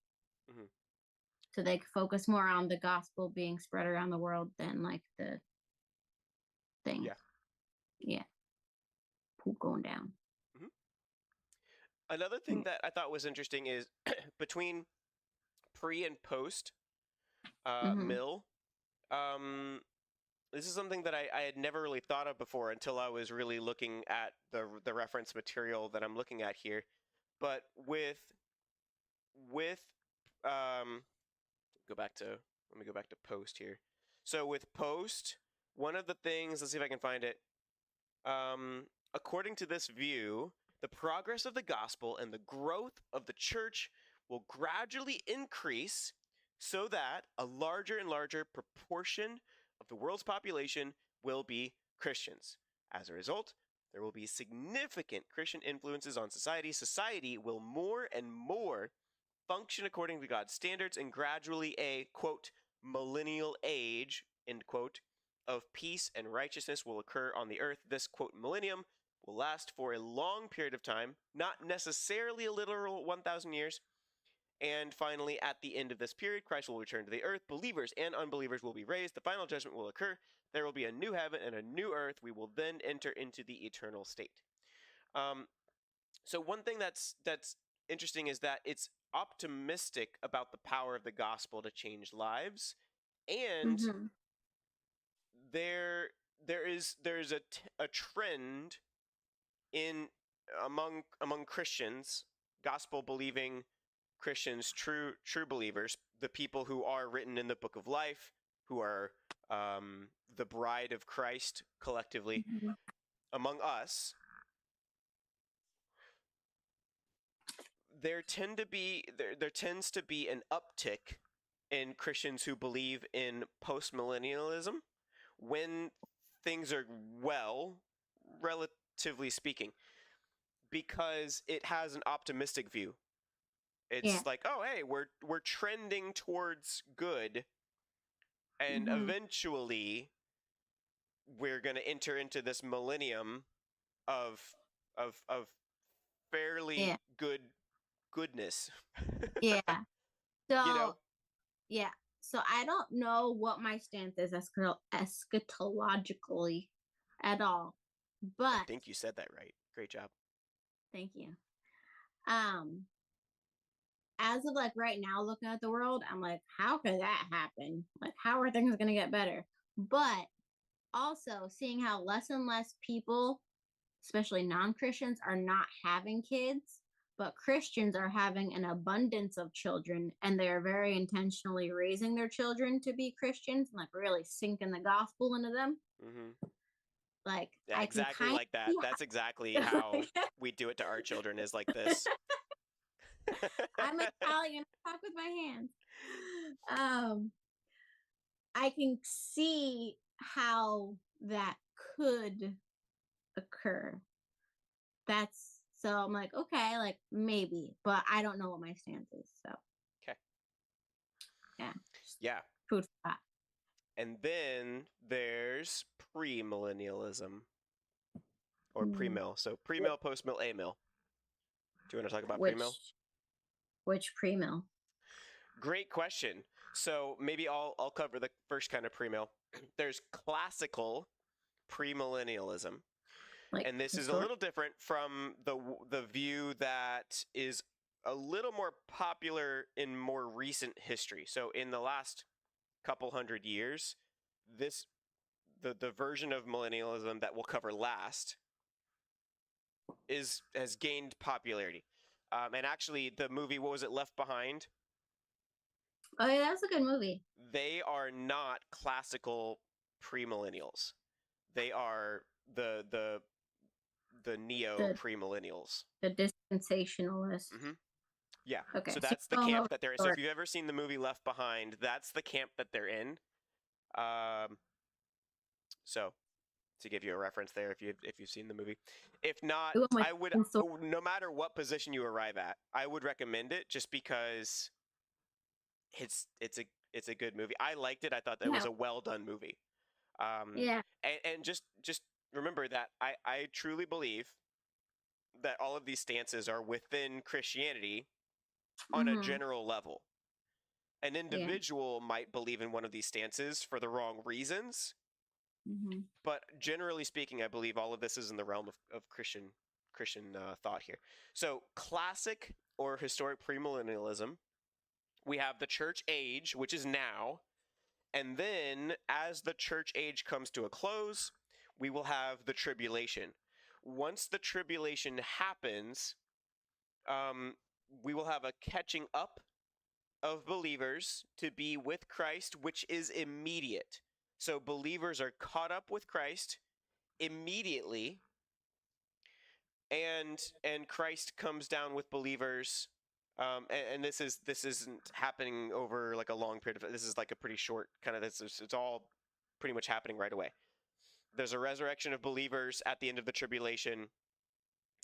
So they focus more on the gospel being spread around the world than like the thing. Yeah. Poop going down. Another thing that I thought was interesting is between pre and post mill. This is something that I had never really thought of before until I was really looking at the reference material that I'm looking at here. But with let me go back to post here. So with post, one of the things, let's see if I can find it. According to this view, the progress of the gospel and the growth of the church will gradually increase so that a larger and larger proportion of the world's population will be Christians. As a result, there will be significant Christian influences on society. Society will more and more function according to God's standards, and gradually a, quote, millennial age, end quote, of peace and righteousness will occur on the earth. This, quote, millennium will last for a long period of time, not necessarily a literal 1,000 years. And finally, at the end of this period, Christ will return to the earth. Believers and unbelievers will be raised. The final judgment will occur. There will be a new heaven and a new earth. We will then enter into the eternal state. So one thing that's interesting is that it's optimistic about the power of the gospel to change lives, and there is a trend in among Christians, gospel believing Christians, true believers, the people who are written in the book of life, who are the bride of Christ collectively among us. There tends to be an uptick in Christians who believe in postmillennialism when things are well, relatively speaking. because it has an optimistic view. It's Yeah. like, oh, hey, we're trending towards good, and Mhm. eventually we're going to enter into this millennium of of fairly Yeah. goodness. Yeah. So You know, yeah. So I don't know what my stance is eschatologically at all. I But think you said that right. Great job. thank you. Um as of like right now looking at the world, I'm like, how could that happen? Like how are things gonna get better? But also seeing how less and less people, especially non-Christians, are not having kids, but Christians are having an abundance of children, and they're very intentionally raising their children to be Christians and like really sinking the gospel into them. Hmm. Like Yeah, I can exactly kind like that. of That's exactly how we do it to our children, is like this. I'm Italian. I talk with my hands. Um, I can see how that could occur. That's so I'm like, okay, like maybe, but I don't know what my stance is. So Okay. yeah, just Yeah. food for thought. And then there's premillennialism, or Mm, pre-mill. So pre-mill, post-mill, a-mill. Do you want to talk about which pre-mill? which pre-mill? Great question. So maybe I'll cover the first kind of pre-mill. There's classical premillennialism, Like and this is a historic? little different from the view that is a little more popular in more recent history. So in the last couple hundred years, this the version of millennialism that we'll cover last has gained popularity. And actually, the movie, what was it, Left Behind? Oh yeah, that's a good movie. They are not classical premillennials. They are the neo The premillennials. the dispensationalist. Hmm. Yeah. Okay, So so that's the you don't know camp that they're in. So if historic. you've ever seen the movie Left Behind, that's the camp that they're in. Um, so to give you a reference there, if you've seen the movie, if not, Ooh, I'm like, I would, so no matter what position you arrive at, I would recommend it, just because it's a good movie. I liked it. I thought that was yeah, a well done movie. yeah. And just remember that I truly believe that all of these stances are within Christianity on a Mm-hmm. general level. An Yeah. individual might believe in one of these stances for the wrong reasons, Mm-hmm. but generally speaking, I believe all of this is in the realm of Christian thought here. So classic or historic premillennialism, we have the church age, which is now, and then as the church age comes to a close, we will have the tribulation. Once the tribulation happens, um, we will have a catching up of believers to be with Christ, which is immediate. So believers are caught up with Christ immediately, and Christ comes down with believers. And this isn't happening over like a long period of. This is like a pretty short kind of. It's all pretty much happening right away. There's a resurrection of believers at the end of the tribulation,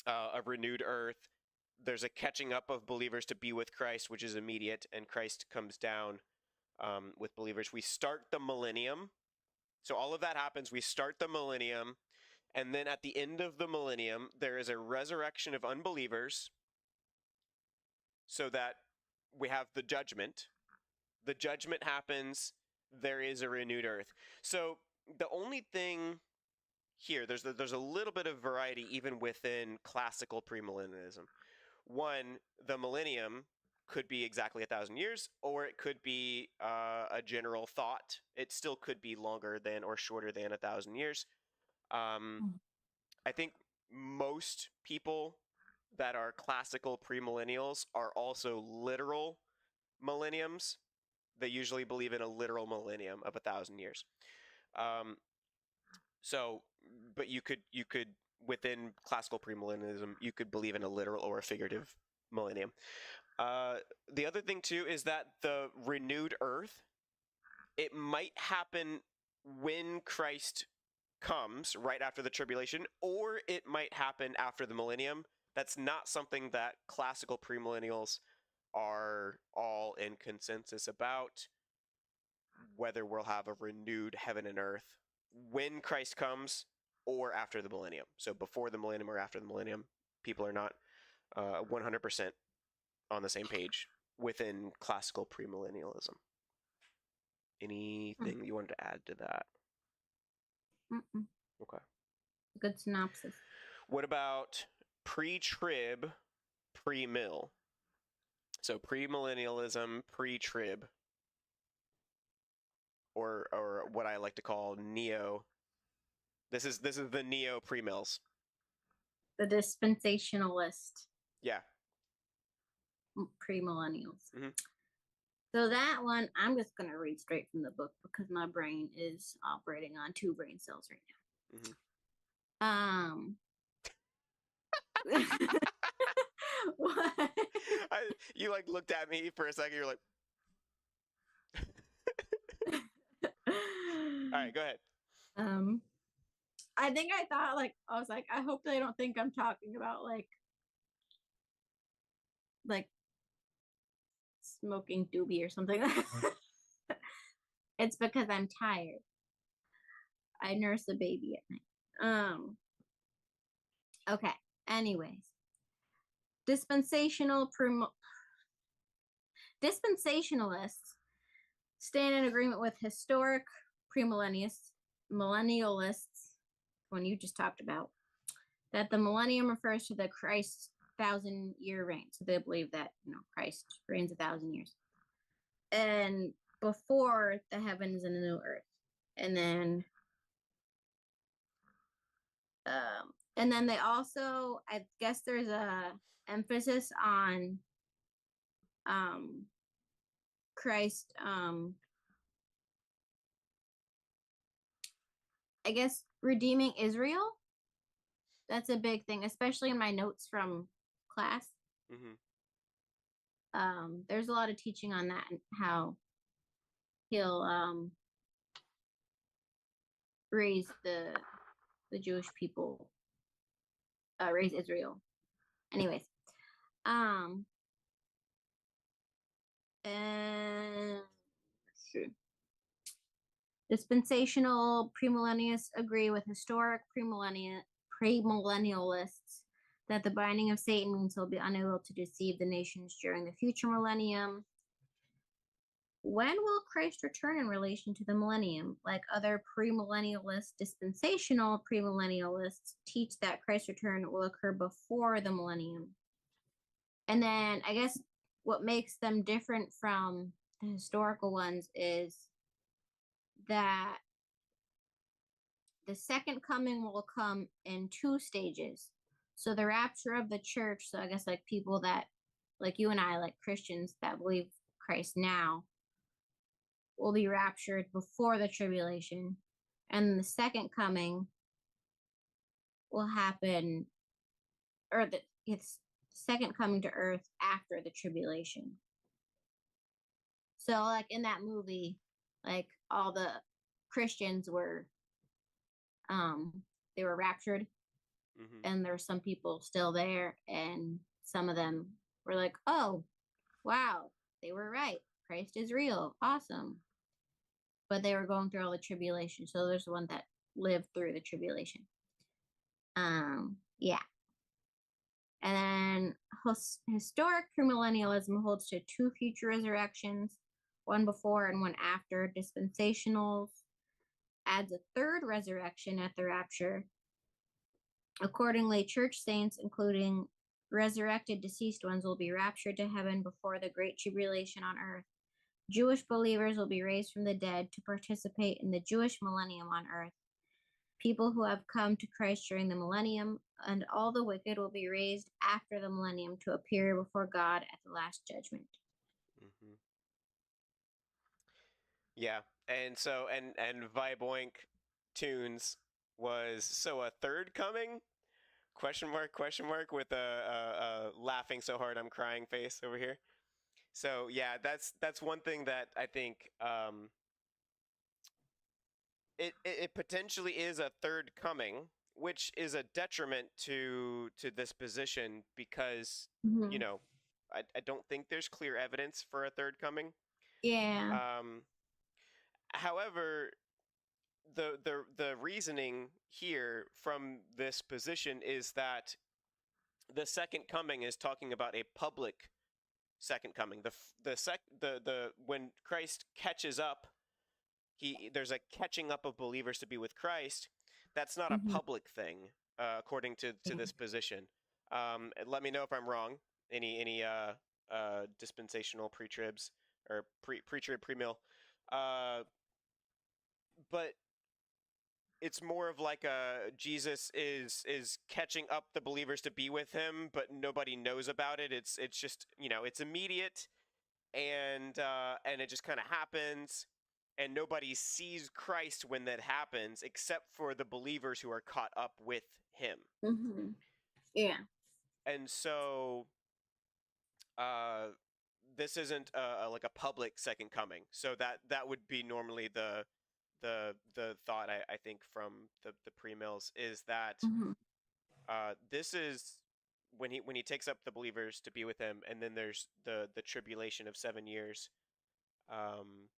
a renewed earth. There's a catching up of believers to be with Christ, which is immediate, and Christ comes down with believers. We start the millennium. So all of that happens. We start the millennium, and then at the end of the millennium, there is a resurrection of unbelievers, so that we have the judgment. The judgment happens. There is a renewed earth. So the only thing here, there's a little bit of variety even within classical premillennialism. One, the millennium could be exactly 1,000 years, or it could be a general thought. It still could be longer than or shorter than 1,000 years. I think most people that are classical premillennials are also literal millenniums. They usually believe in a literal millennium of 1,000 years. Um, so, but you could within classical premillennialism, you could believe in a literal or a figurative millennium. The other thing too is that the renewed earth, it might happen when Christ comes right after the tribulation, or it might happen after the millennium, That's not something that classical premillennials are all in consensus about, whether we'll have a renewed heaven and earth when Christ comes or after the millennium. So before the millennium or after the millennium, people are not 100% on the same page within classical premillennialism. Anything you wanted to add to that? Mm-mm. Okay. Good synopsis. What about pre-trib, pre-mill? So premillennialism, pre-trib, or what I like to call neo. This is the neo pre-mills. The dispensationalist Yeah. premillennials. Mhm. So that one, I'm just gonna read straight from the book because my brain is operating on 2 brain cells right now. What? You like looked at me for a second. You're like, all right, go ahead. I think I thought I was like, I hope they don't think I'm talking about like smoking doobie or something. It's because I'm tired. I nurse a baby at night. Okay. Anyways, dispensationalists stand in agreement with historic millennialists, one you just talked about, that the millennium refers to the Christ's 1,000-year reign. So they believe that Christ reigns 1,000 years, and before the heavens and the new earth, and then they also, I guess, there's a emphasis on Christ, I guess, redeeming Israel. That's a big thing, especially in my notes from class. Mm-hmm. There's a lot of teaching on that and how he'll raise the Jewish people, raise Israel. Anyways, and dispensational premillennialists agree with historic premillennialists that the binding of Satan means he'll be unable to deceive the nations during the future millennium. When will Christ return in relation to the millennium? Like other premillennialists, dispensational premillennialists teach that Christ's return will occur before the millennium. And then I guess what makes them different from the historical ones is that the second coming will come in 2 stages. So the rapture of the church, so I guess like people that, like you and I, like Christians that believe Christ now, will be raptured before the tribulation. And the second coming will happen, or it's second coming to earth after the tribulation. So like in that movie, like all the Christians were they were raptured, and there were some people still there, and some of them were like, oh wow, they were right, Christ is real, awesome. But they were going through all the tribulation, so there's the one that lived through the tribulation. Yeah. And then historic premillennialism holds to 2 future resurrections, one before and one after. Dispensationals adds a 3rd resurrection at the rapture. Accordingly, church saints, including resurrected deceased ones, will be raptured to heaven before the great tribulation on earth. Jewish believers will be raised from the dead to participate in the Jewish millennium on earth. People who have come to Christ during the millennium, and all the wicked will be raised after the millennium to appear before God at the last judgment. Mm-hmm. Yeah, and so and Viboink Tunes was so a third coming? Question mark with a laughing so hard I'm crying face over here. So yeah, that's one thing that I think it potentially is a third coming, which is a detriment to this position because Mhm. I don't think there's clear evidence for a third coming. Yeah. However, the reasoning here from this position is that the second coming is talking about a public second coming. The when Christ catches up, there's a catching up of believers to be with Christ. That's not a Mhm. public thing, according to Yeah. this position. And let me know if I'm wrong. Any dispensational pre-tribs or pre-trib pre-mill, but it's more of like Jesus is catching up the believers to be with him, but nobody knows about it. It's just it's immediate, and it just kind of happens, and nobody sees Christ when that happens except for the believers who are caught up with him. Mhm. Yeah. And so this isn't like a public second coming. So that would be normally the thought I think from the pre-mills is that Mhm. this is when he takes up the believers to be with him, and then there's the tribulation of 7 years, and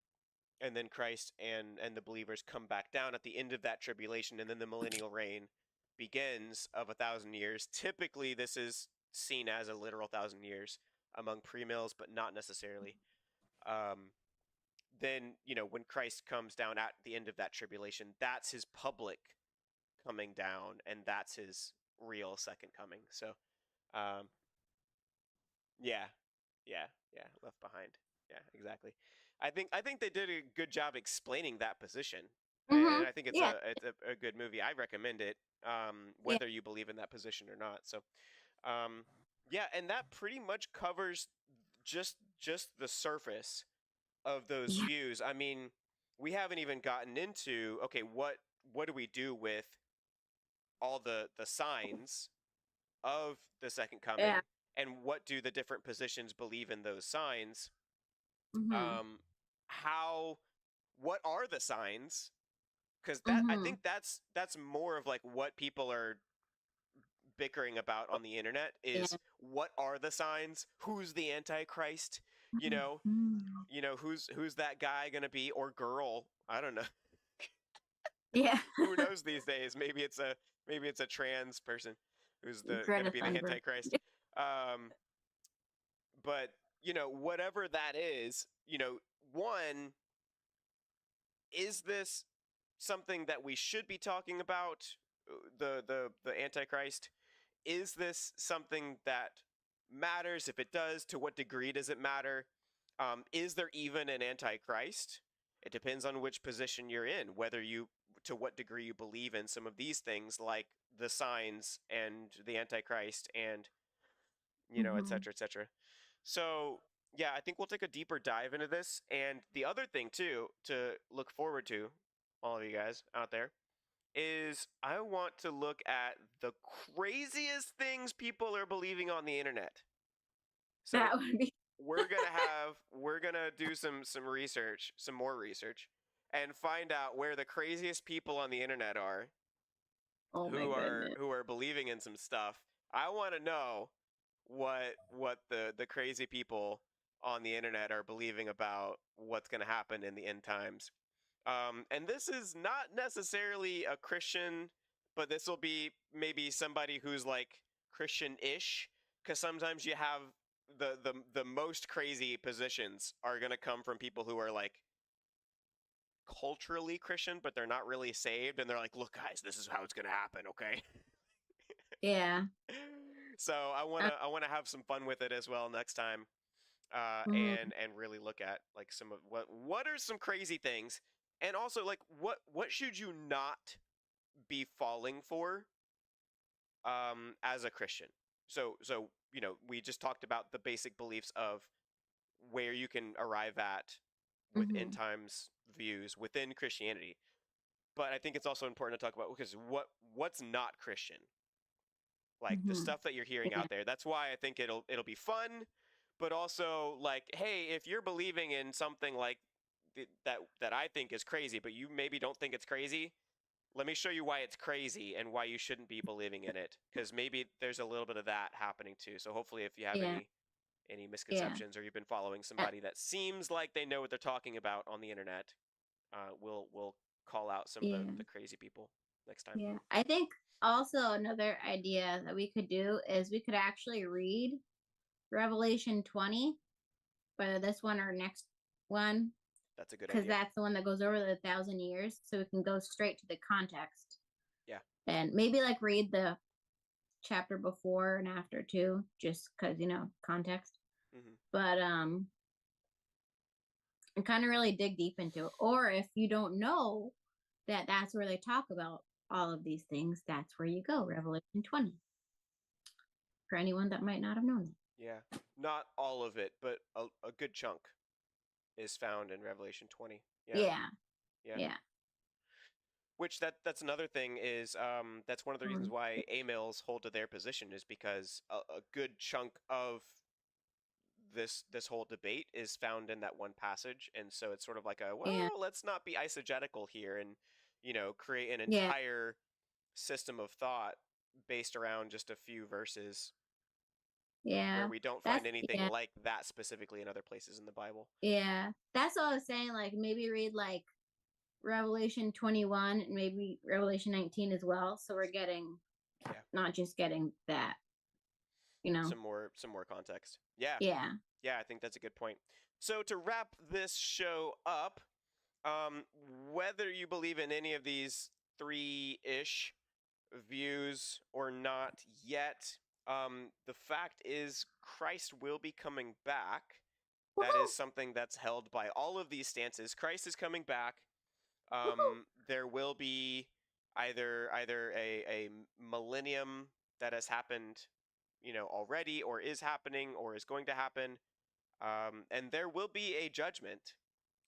then Christ and the believers come back down at the end of that tribulation, and then the millennial reign begins of 1,000 years. Typically, this is seen as a literal 1,000 years among pre-mills, but not necessarily. Um, then when Christ comes down at the end of that tribulation, that's his public coming down, and that's his real second coming. So, um, yeah, yeah, left behind. Yeah, exactly. I think they did a good job explaining that position, and Mhm. I think it's Yeah. a good movie. I recommend it, Yeah. whether you believe in that position or not. So, um, yeah, and that pretty much covers just the surface of those Yeah. views. I mean, we haven't even gotten into okay, what do we do with all the signs of the second Yeah. coming, and what do the different positions believe in those signs? Mhm. How what are the signs? Because that I Mhm. think that's more of like what people are bickering about on the internet Yeah. is what are the signs? Who's the Antichrist? You Mhm. know, Mhm. who's that guy gonna be or girl? I don't know. Yeah. Who knows these days? Maybe it's a trans person who's the gonna Greta be the Thunberg. Antichrist. Um, but whatever that is, one, is this something that we should be talking about? The Antichrist. Is this something that matters? If it does, to what degree does it matter? Is there even an Antichrist? It depends on which position you're in, to what degree you believe in some of these things, like the signs and the Antichrist, and et Mhm. cetera, et cetera. So yeah, I think we'll take a deeper dive into this. And the other thing too to look forward to, all of you guys out there, is I want to look at the craziest things people are believing on the internet. So That would be. we're gonna do some research, some more research, and find out where the craziest people on the internet are Oh my goodness. who are believing in some stuff. I want to know what the crazy people on the internet are believing about what's going to happen in the end times. And this is not necessarily a Christian, but this will be maybe somebody who's like Christian-ish, because sometimes you have the most crazy positions are going to come from people who are like culturally Christian, but they're not really saved, and they're like, "Look, guys, this is how it's going to happen, okay?" Yeah. So I wanna have some fun with it as well next time, Mhm. and really look at like some of what are some crazy things, and also like what should you not be falling for as a Christian. So we just talked about the basic beliefs of where you can arrive at with end Mhm. times views within Christianity, but I think it's also important to talk about because what's not Christian, like the Mhm. stuff that you're hearing Yeah. out there. That's why I think it'll be fun, but also like, hey, if you're believing in something like that I think is crazy, but you maybe don't think it's crazy, let me show you why it's crazy and why you shouldn't be believing in it, because maybe there's a little bit of that happening too. So hopefully, if you have Yeah. any misconceptions or you've been following somebody that seems like they know what they're talking about on the internet, we'll call out some of Yeah. the crazy people next time. Yeah. I think also another idea that we could do is we could actually read Revelation 20, whether this one or next one, That's a good because idea. that's the one that goes over the 1,000 years. So we can go straight to the context. Yeah. And maybe like read the chapter before and after too, just because, context. Hmm. But and kind of really dig deep into it. Or if you don't know that that's where they talk about all of these things, that's where you go, Revelation 20. For anyone that might not have known it. Yeah, not all of it, but a good chunk is found in Revelation 20. Yeah. Yeah. Which that's another thing is that's one of the reasons why A-mills hold to their position, is because a good chunk of this whole debate is found in that one passage, and so it's sort of like let's not be eisegetical here and create an entire system of thought based around just a few verses. Yeah. Where we don't find anything like that specifically in other places in the Bible. Yeah. That's all I was saying. Like maybe read like Revelation 21 and maybe Revelation 19 as well. So we're getting not just getting that, some more context. Yeah. I think that's a good point. So to wrap this show up, whether you believe in any of these 3-ish views or not yet, the fact is Christ will be coming back. That is something that's held by all of these stances. Christ is coming back. There will be either a millennium that has happened, already, or is happening, or is going to happen, and there will be a judgment.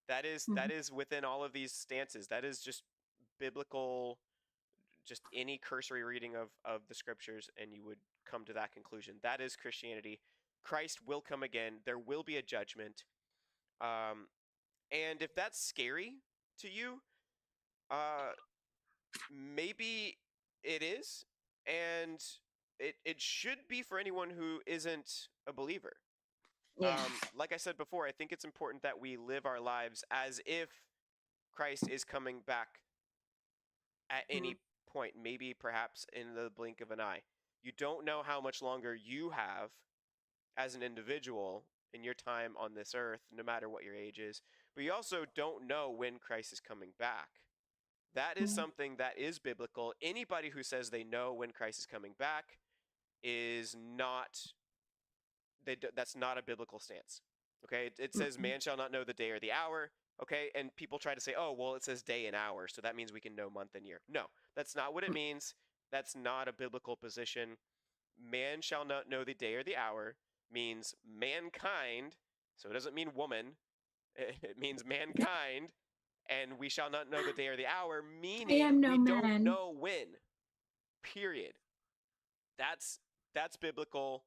That is within all of these stances. That is just biblical. Just any cursory reading of the scriptures, and you would come to that conclusion. That is Christianity. Christ will come again. There will be a judgment. And if that's scary to you, maybe it is, and it should be for anyone who isn't a believer. Like I said before, I think it's important that we live our lives as if Christ is coming back at any point, maybe perhaps in the blink of an eye. You don't know how much longer you have as an individual in your time on this earth, no matter what your age is, but you also don't know when Christ is coming back. That is something that is biblical. Anybody who says they know when Christ is coming back is not, that's not a biblical stance. Okay, it says man shall not know the day or the hour. Okay, and people try to say, oh, well, it says day and hour, so that means we can know month and year. No, that's not what it means. That's not a biblical position. Man shall not know the day or the hour means mankind, so it doesn't mean woman. It means mankind, and we shall not know the day or the hour, meaning we don't know when. Period. That's biblical.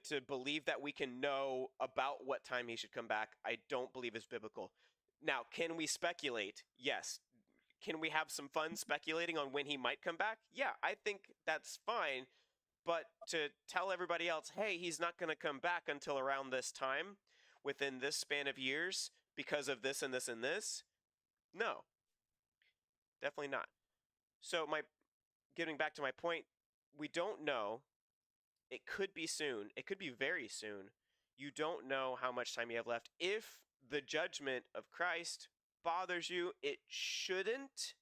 To believe that we can know about what time he should come back, I don't believe is biblical. Now, can we speculate? Yes. Can we have some fun speculating on when he might come back? Yeah, I think that's fine. But to tell everybody else, hey, he's not going to come back until around this time, within this span of years, because of this and this and this, no. Definitely not. So getting back to my point, we don't know. It could be soon. It could be very soon. You don't know how much time you have left. If the judgment of Christ bothers you, it shouldn't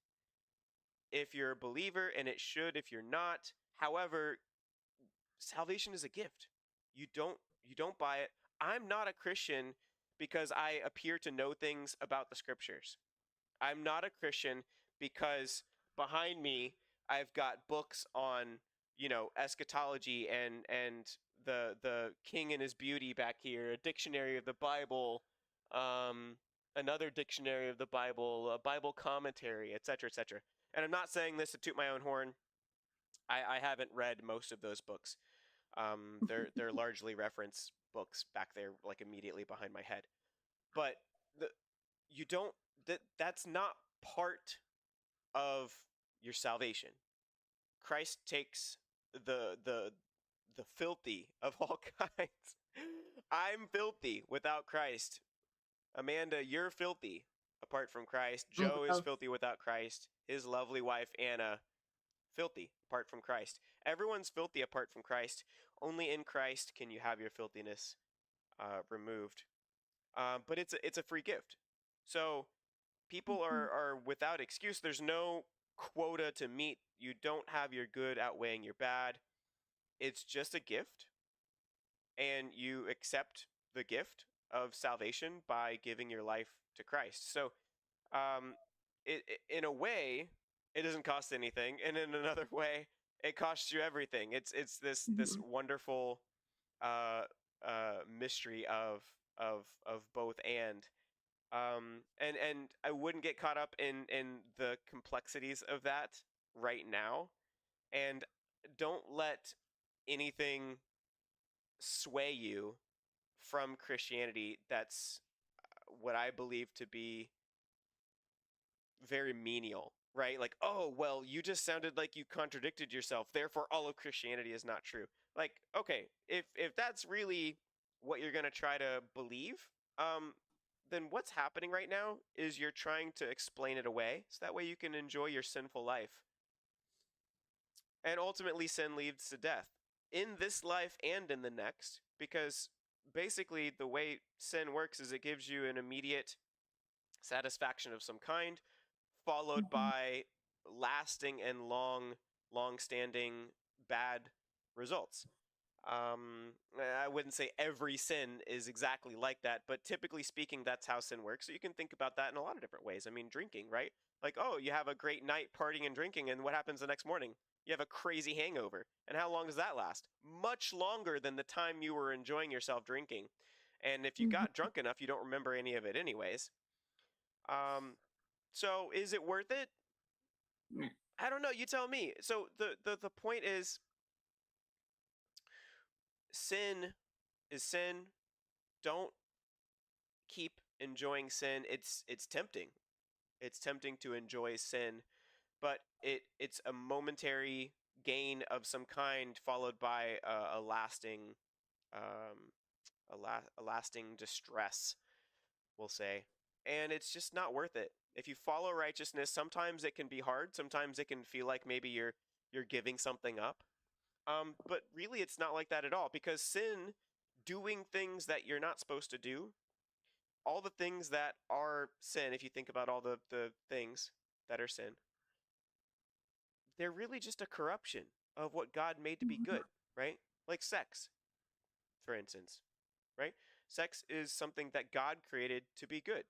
if you're a believer, and it should if you're not. However, salvation is a gift. You don't buy it. I'm not a Christian because I appear to know things about the scriptures. I'm not a Christian because behind me I've got books on, eschatology and the king and his beauty back here, a dictionary of the Bible, another dictionary of the Bible, a Bible commentary, etc., etc. And I'm not saying this to toot my own horn. I haven't read most of those books. They're largely reference books back there, like immediately behind my head. But that's not part of your salvation. Christ takes the filthy of all kinds. I'm filthy without Christ. Amanda, you're filthy apart from Christ. I'm Joe is gross. filthy without Christ. His lovely wife Anna, filthy apart from Christ. Everyone's filthy apart from Christ. Only in Christ can you have your filthiness removed. But it's a free gift. So people are without excuse. There's no quota to meet. You don't have your good outweighing your bad. It's just a gift, and you accept the gift of salvation by giving your life to Christ. So, in a way, it doesn't cost anything, and in another way, it costs you everything. It's this Mhm. wonderful uh, mystery of both and I wouldn't get caught up in the complexities of that right now, and don't let anything sway you from Christianity that's what I believe to be very menial, right? Like, oh, well, you just sounded like you contradicted yourself, therefore all of Christianity is not true. Like, okay, if that's really what you're going to try to believe, um then what's happening right now is you're trying to explain it away so that way you can enjoy your sinful life. And ultimately sin leads to death in this life and in the next, because basically the way sin works is it gives you an immediate satisfaction of some kind, followed Mhm. by lasting and long standing bad results. I wouldn't say every sin is exactly like that, but typically speaking, that's how sin works. So you can think about that in a lot of different ways. I mean, drinking, right? Like, oh, you have a great night partying and drinking, and what happens the next morning? You have a crazy hangover. And how long does that last? Much longer than the time you were enjoying yourself drinking. And if you Mhm. got drunk enough, you don't remember any of it anyways. Um, so is it worth it? Nah. I don't know. You tell me. So the point is, sin is sin. Don't keep enjoying sin. It's tempting. It's tempting to enjoy sin, but it's a momentary gain of some kind, followed by a lasting um, a lasting distress, we'll say. And it's just not worth it. If you follow righteousness, sometimes it can be hard. Sometimes it can feel like maybe you're giving something up. But really, it's not like that at all, because sin, doing things that you're not supposed to do, all the things that are sin, if you think about all the things that are sin, they're really just a corruption of what God made to be Mhm. good, right? Like sex, for instance, right? Sex is something that God created to be good.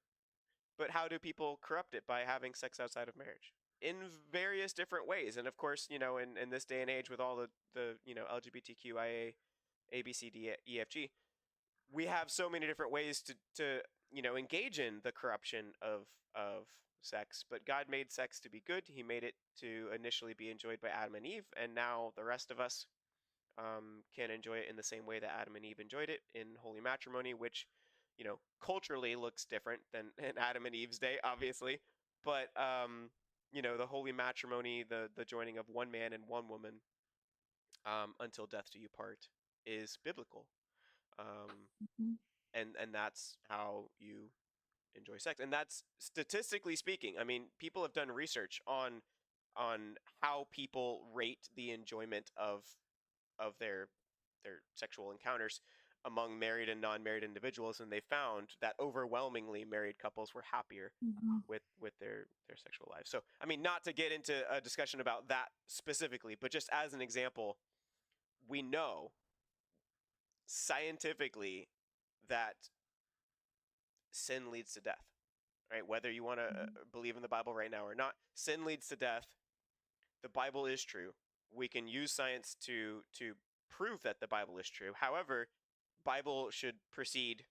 But how do people corrupt it? By having sex outside of marriage in various different ways. And of course, in this day and age with all the LGBTQIA, ABCDEFG, we have so many different ways to engage in the corruption of sex. But God made sex to be good. He made it to initially be enjoyed by Adam and Eve, and now the rest of us can enjoy it in the same way that Adam and Eve enjoyed it in holy matrimony, which culturally looks different than in Adam and Eve's day, obviously. But the holy matrimony, the joining of one man and one woman until death do you part, is biblical. Um, Mhm. and that's how you enjoy sex, and that's statistically speaking. I mean, people have done research on how people rate the enjoyment of their sexual encounters among married and non-married individuals, and they found that overwhelmingly married couples were happier Mhm. with their sexual lives. So I mean, not to get into a discussion about that specifically, but just as an example, we know scientifically that sin leads to death, right? Whether you want to Mhm. believe in the Bible right now or not, sin leads to death. The Bible is true. We can use science to prove that the Bible is true. However, Bible should precede,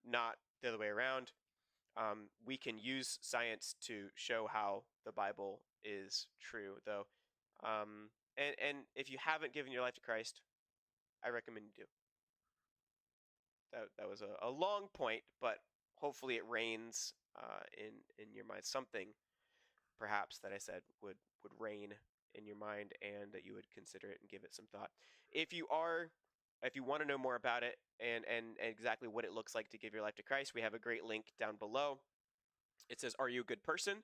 not the other way around. We can use science to show how the Bible is true, though. And if you haven't given your life to Christ, I recommend you do. That was a long point, but hopefully it reigns in your mind something perhaps that I said would reign in your mind, and that you would consider it and give it some thought. If you want to know more about it and exactly what it looks like to give your life to Christ, we have a great link down below. It says, "Are you a good person?"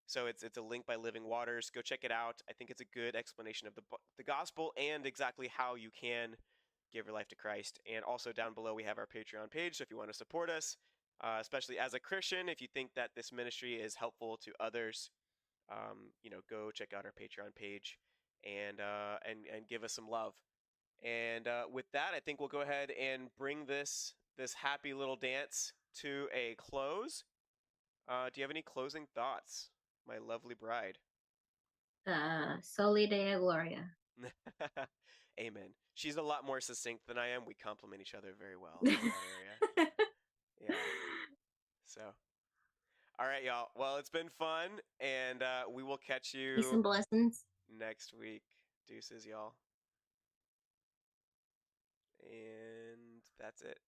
So it's a link by Living Waters. Go check it out. I think it's a good explanation of the gospel and exactly how you can give your life to Christ. And also down below we have our Patreon page. So if you want to support us, especially as a Christian, if you think that this ministry is helpful to others, go check out our Patreon page and give us some love. And with that, I think we'll go ahead and bring this happy little dance to a close. Do you have any closing thoughts, my lovely bride? Soli Deo Gloria. Amen. She's a lot more succinct than I am. We complement each other very well in that area. Yeah. So, all right, y'all. Well, it's been fun, and we will catch Peace and you blessings. next week. Deuces, y'all. And that's it.